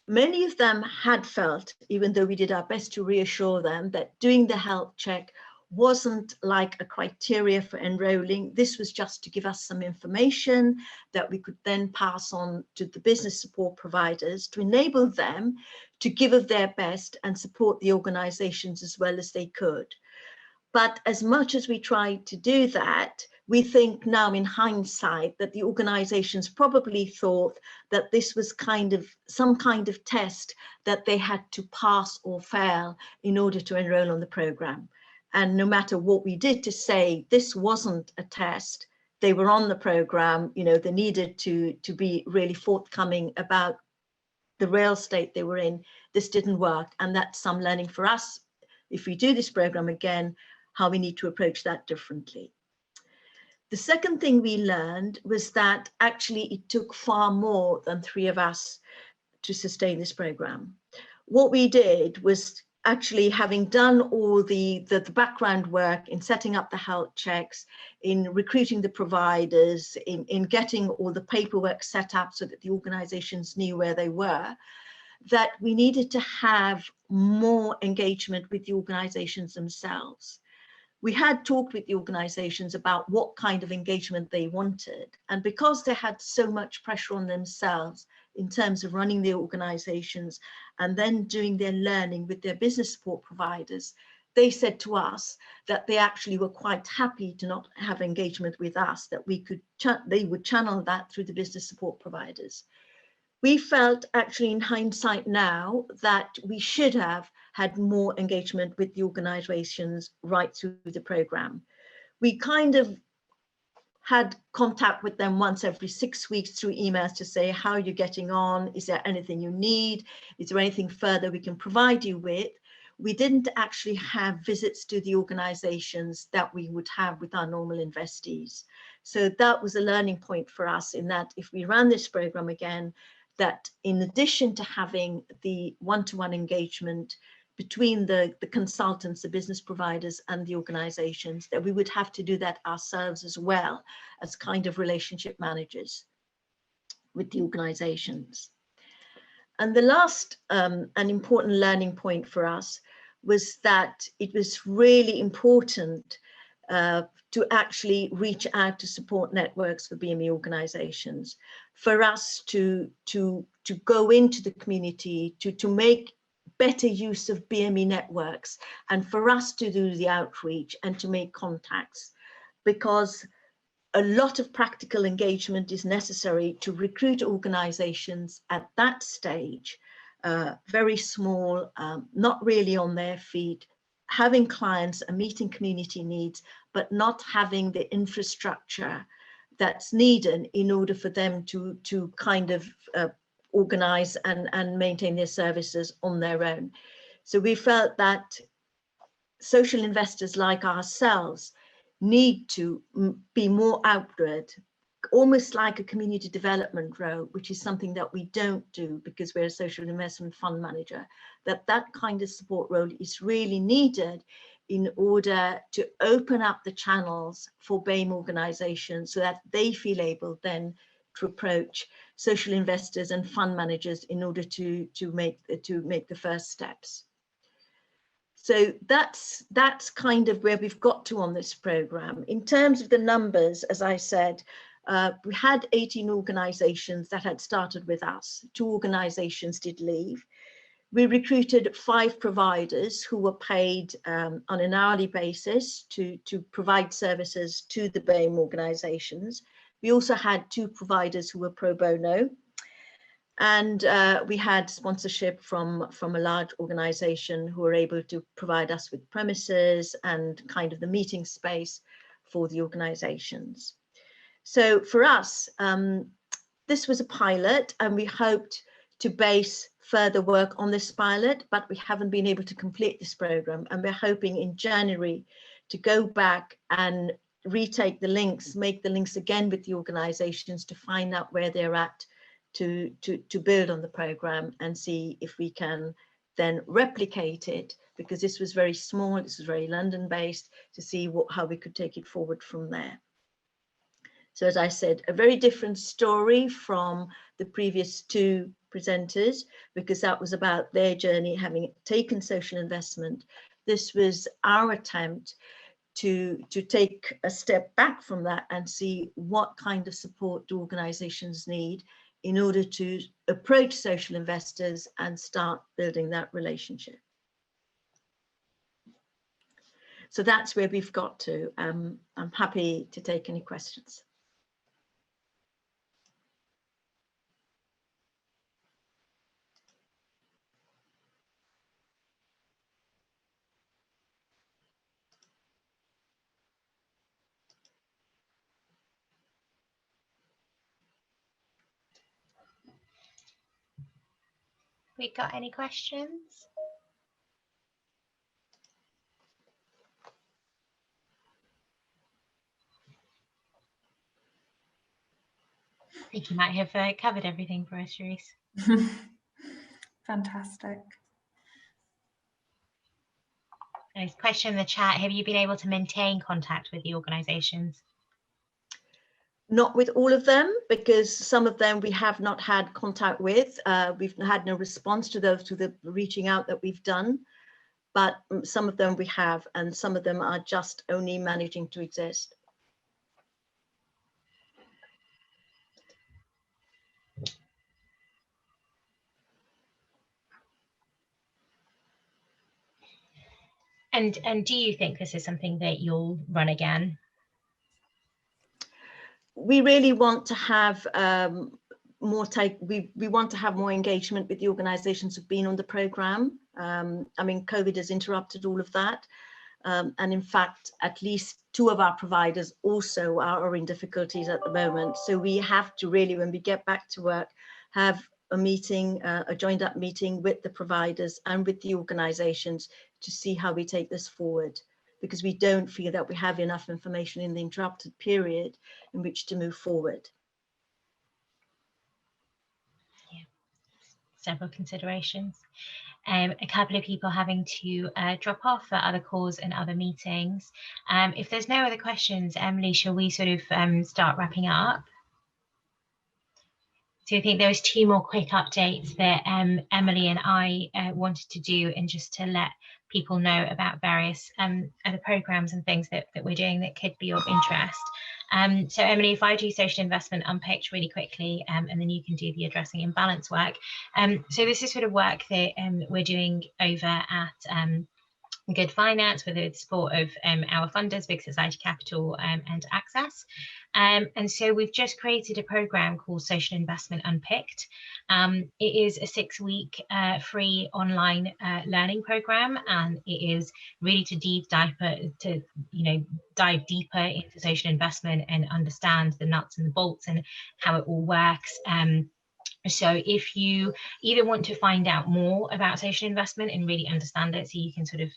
Many of them had felt, even though we did our best to reassure them, that doing the health check wasn't like a criteria for enrolling. This was just to give us some information that we could then pass on to the business support providers to enable them to give of their best and support the organizations as well as they could. But as much as we tried to do that, we think now in hindsight that the organizations probably thought that this was some kind of test that they had to pass or fail in order to enroll on the program. And no matter what we did to say this wasn't a test, they were on the program, you know, they needed to be really forthcoming about the real state they were in. This didn't work, and that's some learning for us, if we do this program again, how we need to approach that differently. The second thing we learned was that actually it took far more than 3 of us to sustain this program. What we did was, actually having done all the background work in setting up the health checks, in recruiting the providers, in getting all the paperwork set up so that the organizations knew where they were, that we needed to have more engagement with the organizations themselves. We had talked with the organizations about what kind of engagement they wanted, and because they had so much pressure on themselves in terms of running the organizations and then doing their learning with their business support providers, they said to us that they actually were quite happy to not have engagement with us, that they would channel that through the business support providers. We felt actually in hindsight now that we should have had more engagement with the organizations right through the program. We kind of had contact with them once every 6 weeks through emails to say, how are you getting on? Is there anything you need? Is there anything further we can provide you with? We didn't actually have visits to the organizations that we would have with our normal investees. So that was a learning point for us, in that if we ran this program again, that in addition to having the one-to-one engagement between the consultants, the business providers and the organizations, that we would have to do that ourselves as well as kind of relationship managers with the organizations. And the last and important learning point for us was that it was really important to actually reach out to support networks for BME organizations, for us to go into the community, to make better use of BME networks, and for us to do the outreach and to make contacts, because a lot of practical engagement is necessary to recruit organizations at that stage, very small, not really on their feet, having clients and meeting community needs, but not having the infrastructure that's needed in order for them to kind of organize and maintain their services on their own. So we felt that social investors like ourselves need to be more outward, almost like a community development role, which is something that we don't do because we're a social investment fund manager, that kind of support role is really needed in order to open up the channels for BAME organizations so that they feel able then to approach social investors and fund managers in order to make the first steps. So that's kind of where we've got to on this program. In terms of the numbers, as I said, we had 18 organizations that had started with us. 2 organizations did leave. We recruited 5 providers who were paid on an hourly basis to provide services to the BAME organizations. We also had 2 providers who were pro bono. And we had sponsorship from a large organization who were able to provide us with premises and kind of the meeting space for the organizations. So for us, this was a pilot, and we hoped to base further work on this pilot, but we haven't been able to complete this program. And we're hoping in January to go back and retake the links, make the links again with the organizations to find out where they're at, to build on the program and see if we can then replicate it, because this was very small, this was very London based, to see how we could take it forward from there. So as I said, a very different story from the previous 2 presenters, because that was about their journey having taken social investment. This was our attempt to take a step back from that and see what kind of support do organizations need in order to approach social investors and start building that relationship. So that's where we've got to. I'm happy to take any questions. We got any questions? I think you might have covered everything for us, Reese. Fantastic. There's a question in the chat. Have you been able to maintain contact with the organisations? Not with all of them, because some of them we have not had contact with. We've had no response to the reaching out that we've done, but some of them we have, and some of them are just only managing to exist. And do you think this is something that you'll run again? We really want to have we want to have more engagement with the organisations who've been on the programme. I mean, COVID has interrupted all of that. And in fact, at least 2 of our providers also are in difficulties at the moment. So we have to really, when we get back to work, have a meeting, a joined up meeting with the providers and with the organisations to see how we take this forward, because we don't feel that we have enough information in the interrupted period in which to move forward. Yeah, several considerations. A couple of people having to drop off for other calls and other meetings. If there's no other questions, Emily, shall we sort of start wrapping up? So I think there was 2 more quick updates that Emily and I wanted to do, and just to let people know about various other programs and things that we're doing that could be of interest. So Emily, if I do social investment unpicked really quickly, and then you can do the addressing imbalance work. So this is sort of work that we're doing over at Good Finance with the support of our funders, Big Society Capital and Access. And so we've just created a program called Social Investment Unpicked. It is a 6-week free online learning program, and it is really to dive deeper into social investment and understand the nuts and the bolts and how it all works. So if you either want to find out more about social investment and really understand it, so you can sort of,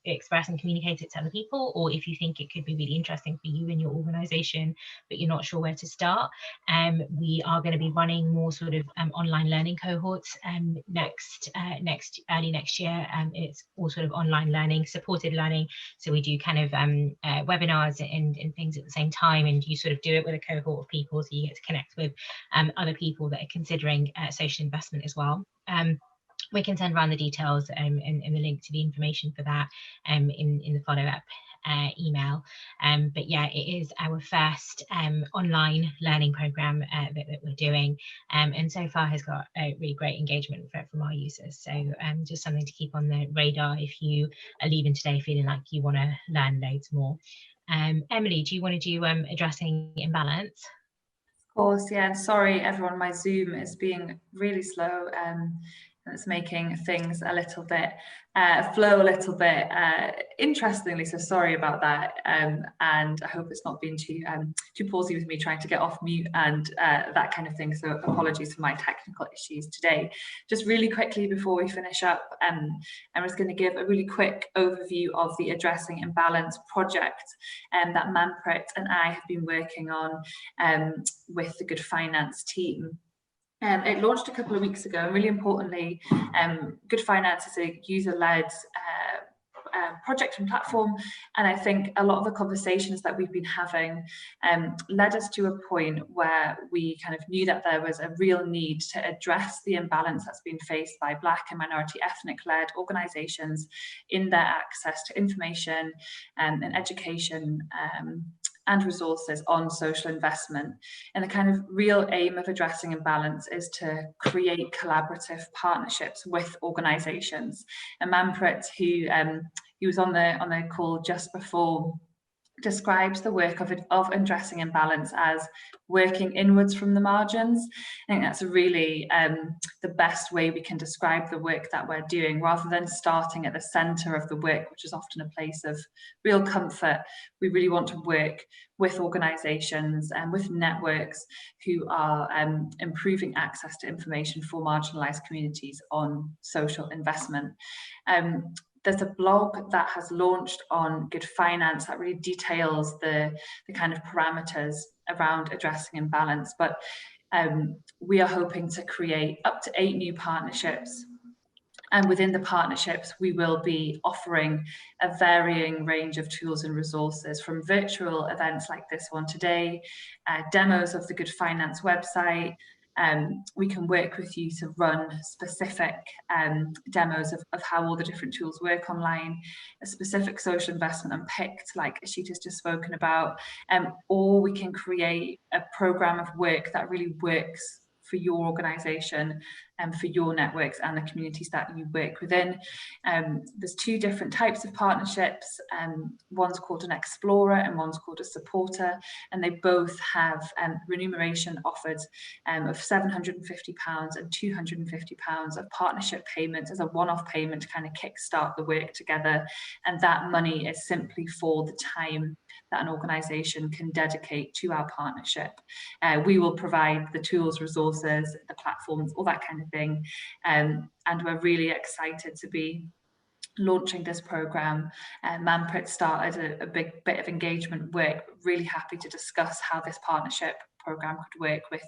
express and communicate it to other people, or if you think it could be really interesting for you and your organization, but you're not sure where to start, we are going to be running more sort of online learning cohorts early next year. It's all sort of online learning, supported learning. So we do kind of webinars and things at the same time, and you sort of do it with a cohort of people, so you get to connect with other people that are considering social investment as well. We can send around the details and the link to the information for that in the follow-up email. But yeah, it is our first online learning program that we're doing, and so far has got a really great engagement from our users. So just something to keep on the radar if you are leaving today feeling like you want to learn loads more. Emily, do you want to do addressing imbalance? Of course, yeah, and sorry everyone, my Zoom is being really slow, and it's making things a little bit flow a little bit interestingly, so sorry about that, and I hope it's not been too pausey with me trying to get off mute and that kind of thing, so apologies for my technical issues today. Just really quickly before we finish up, I'm just going to give a really quick overview of the Addressing Imbalance project that Manpreet and I have been working on with the Good Finance team. It launched a couple of weeks ago, and really importantly, Good Finance is a user-led project and platform, and I think a lot of the conversations that we've been having led us to a point where we kind of knew that there was a real need to address the imbalance that's been faced by Black and minority ethnic-led organisations in their access to information and education and resources on social investment. And the kind of real aim of addressing imbalance is to create collaborative partnerships with organisations. And Manpreet, who was on the call just before, describes the work of addressing imbalance as working inwards from the margins. I think that's really the best way we can describe the work that we're doing, rather than starting at the centre of the work, which is often a place of real comfort. We really want to work with organisations and with networks who are improving access to information for marginalised communities on social investment. There's a blog that has launched on Good Finance that really details the kind of parameters around addressing imbalance, but we are hoping to create up to 8 new partnerships. And within the partnerships, we will be offering a varying range of tools and resources, from virtual events like this one today, demos of the Good Finance website. We can work with you to run specific demos of how all the different tools work online, a specific social investment unpicked, like Ashita's just spoken about, or we can create a program of work that really works for your organisation and for your networks and the communities that you work within. There's 2 different types of partnerships. One's called an explorer and one's called a supporter, and they both have remuneration offered of £750 and £250 of partnership payments as a one-off payment to kind of kickstart the work together. And that money is simply for the time that an organisation can dedicate to our partnership. We will provide the tools, resources, the platforms, all that kind of thing. And we're really excited to be launching this programme. Manpreet started a big bit of engagement work. Really happy to discuss how this partnership programme could work with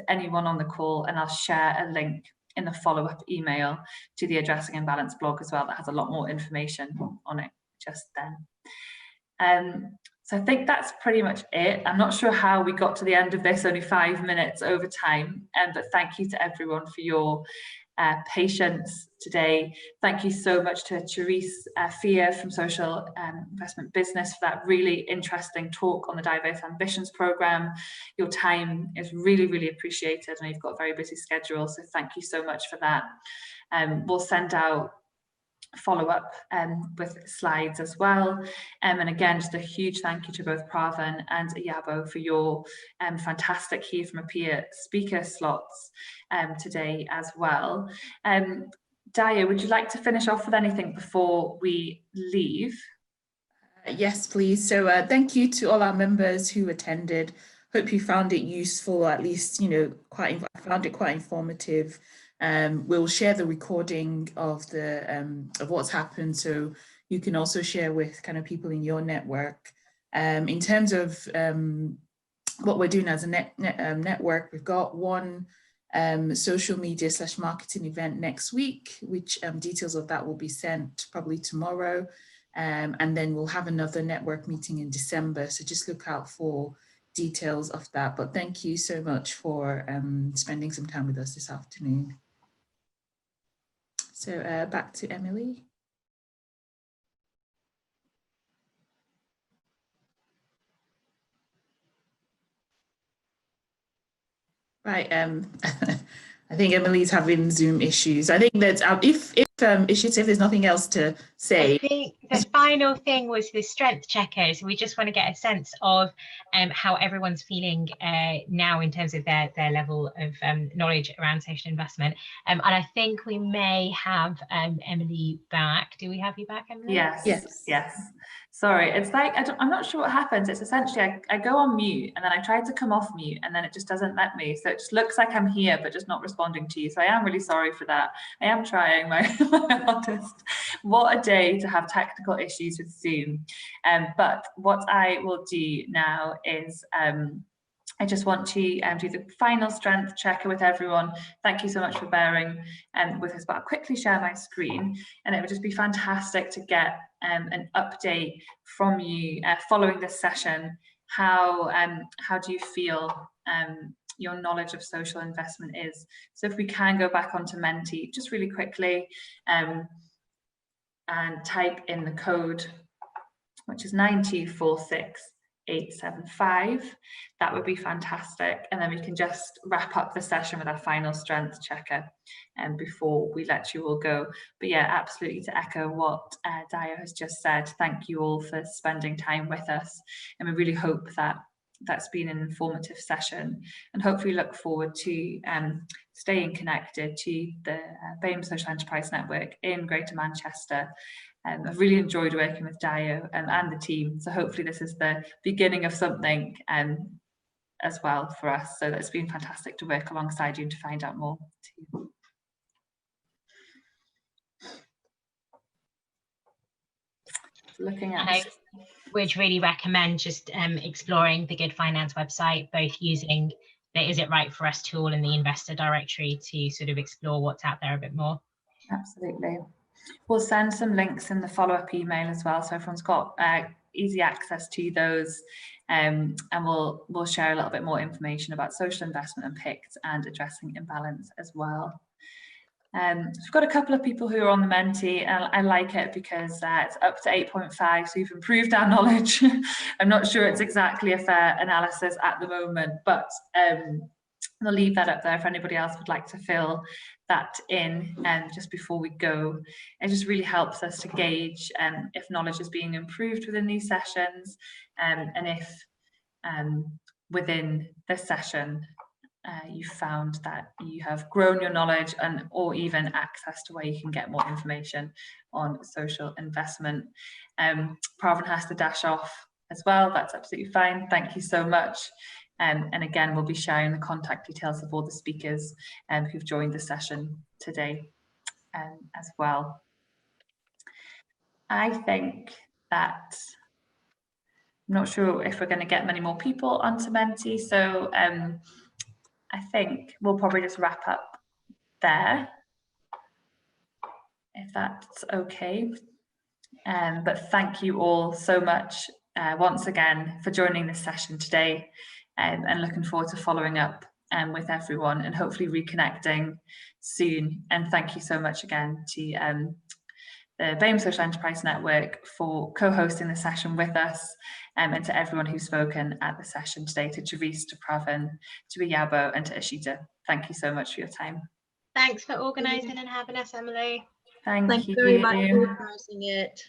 anyone on the call, and I'll share a link in the follow-up email to the Addressing Imbalance blog as well, that has a lot more information on it just then. So I think that's pretty much it. I'm not sure how we got to the end of this, only 5 minutes over time, but thank you to everyone for your patience today. Thank you so much to Therese Fia from Social Investment Business for that really interesting talk on the Diverse Ambitions Programme. Your time is really, really appreciated, and you've got a very busy schedule, so thank you so much for that. We'll send out follow-up with slides as well, and again, just a huge thank you to both Pravan and Yabo for your fantastic Hear from a Peer speaker slots today as well. Daya, would you like to finish off with anything before we leave? Yes, please. So thank you to all our members who attended. Hope you found it useful, or at least, you know, I found it quite informative. We'll share the recording of the of what's happened, so you can also share with kind of people in your network. In terms of what we're doing as a network, we've got one social media / marketing event next week, which details of that will be sent probably tomorrow. And then we'll have another network meeting in December. So just look out for details of that. But thank you so much for spending some time with us this afternoon. So back to Emily. Right, I think Emily's having Zoom issues. I think that if there's nothing else to say. I think the final thing was the strength checkers. We just want to get a sense of how everyone's feeling now in terms of their level of knowledge around social investment. And I think we may have Emily back. Do we have you back, Emily? Yes. Sorry, it's like, I'm not sure what happens. It's essentially, I go on mute and then I try to come off mute and then it just doesn't let me. So it just looks like I'm here, but just not responding to you. So I am really sorry for that. I am trying my hardest. What a day to have technical issues with Zoom. But what I will do now is, I just want to do the final strength checker with everyone. Thank you so much for bearing with us, but I'll quickly share my screen, and it would just be fantastic to get an update from you following this session. How do you feel your knowledge of social investment is? So if we can go back onto Menti just really quickly and type in the code, which is 9246875. That would be fantastic. And then we can just wrap up the session with our final strength checker before we let you all go. But yeah, absolutely, to echo what Daya has just said, thank you all for spending time with us. And we really hope that that's been an informative session, and hopefully look forward to staying connected to the BAME Social Enterprise Network in Greater Manchester. I've really enjoyed working with Dio and the team, so hopefully this is the beginning of something as well for us. So it's been fantastic to work alongside you and to find out more too. Looking at, I would really recommend just exploring the Good Finance website, both using the Is It Right for Us tool and the investor directory to sort of explore what's out there a bit more. Absolutely. We'll send some links in the follow-up email as well, so everyone's got easy access to those, and we'll share a little bit more information about social investment and PICT and addressing imbalance as well. We've got a couple of people who are on the Menti, and I like it because it's up to 8.5, so we've improved our knowledge. I'm not sure it's exactly a fair analysis at the moment, but I'll leave that up there if anybody else would like to fill that in just before we go. It just really helps us to gauge if knowledge is being improved within these sessions, and if within this session you found that you have grown your knowledge or even access to where you can get more information on social investment. Pravin has to dash off as well. That's absolutely fine. Thank you so much. And again, we'll be sharing the contact details of all the speakers who've joined the session today as well. I think that I'm not sure if we're going to get many more people onto Menti, so I think we'll probably just wrap up there, if that's okay. But thank you all so much once again for joining this session today, and looking forward to following up with everyone and hopefully reconnecting soon. And thank you so much again to the BAME Social Enterprise Network for co-hosting the session with us, and to everyone who's spoken at the session today, to Therese, to Pravin, to Iyabo, and to Ishita. Thank you so much for your time. Thanks for organising and having us, Emily. Thank Thank you you very much for organising it.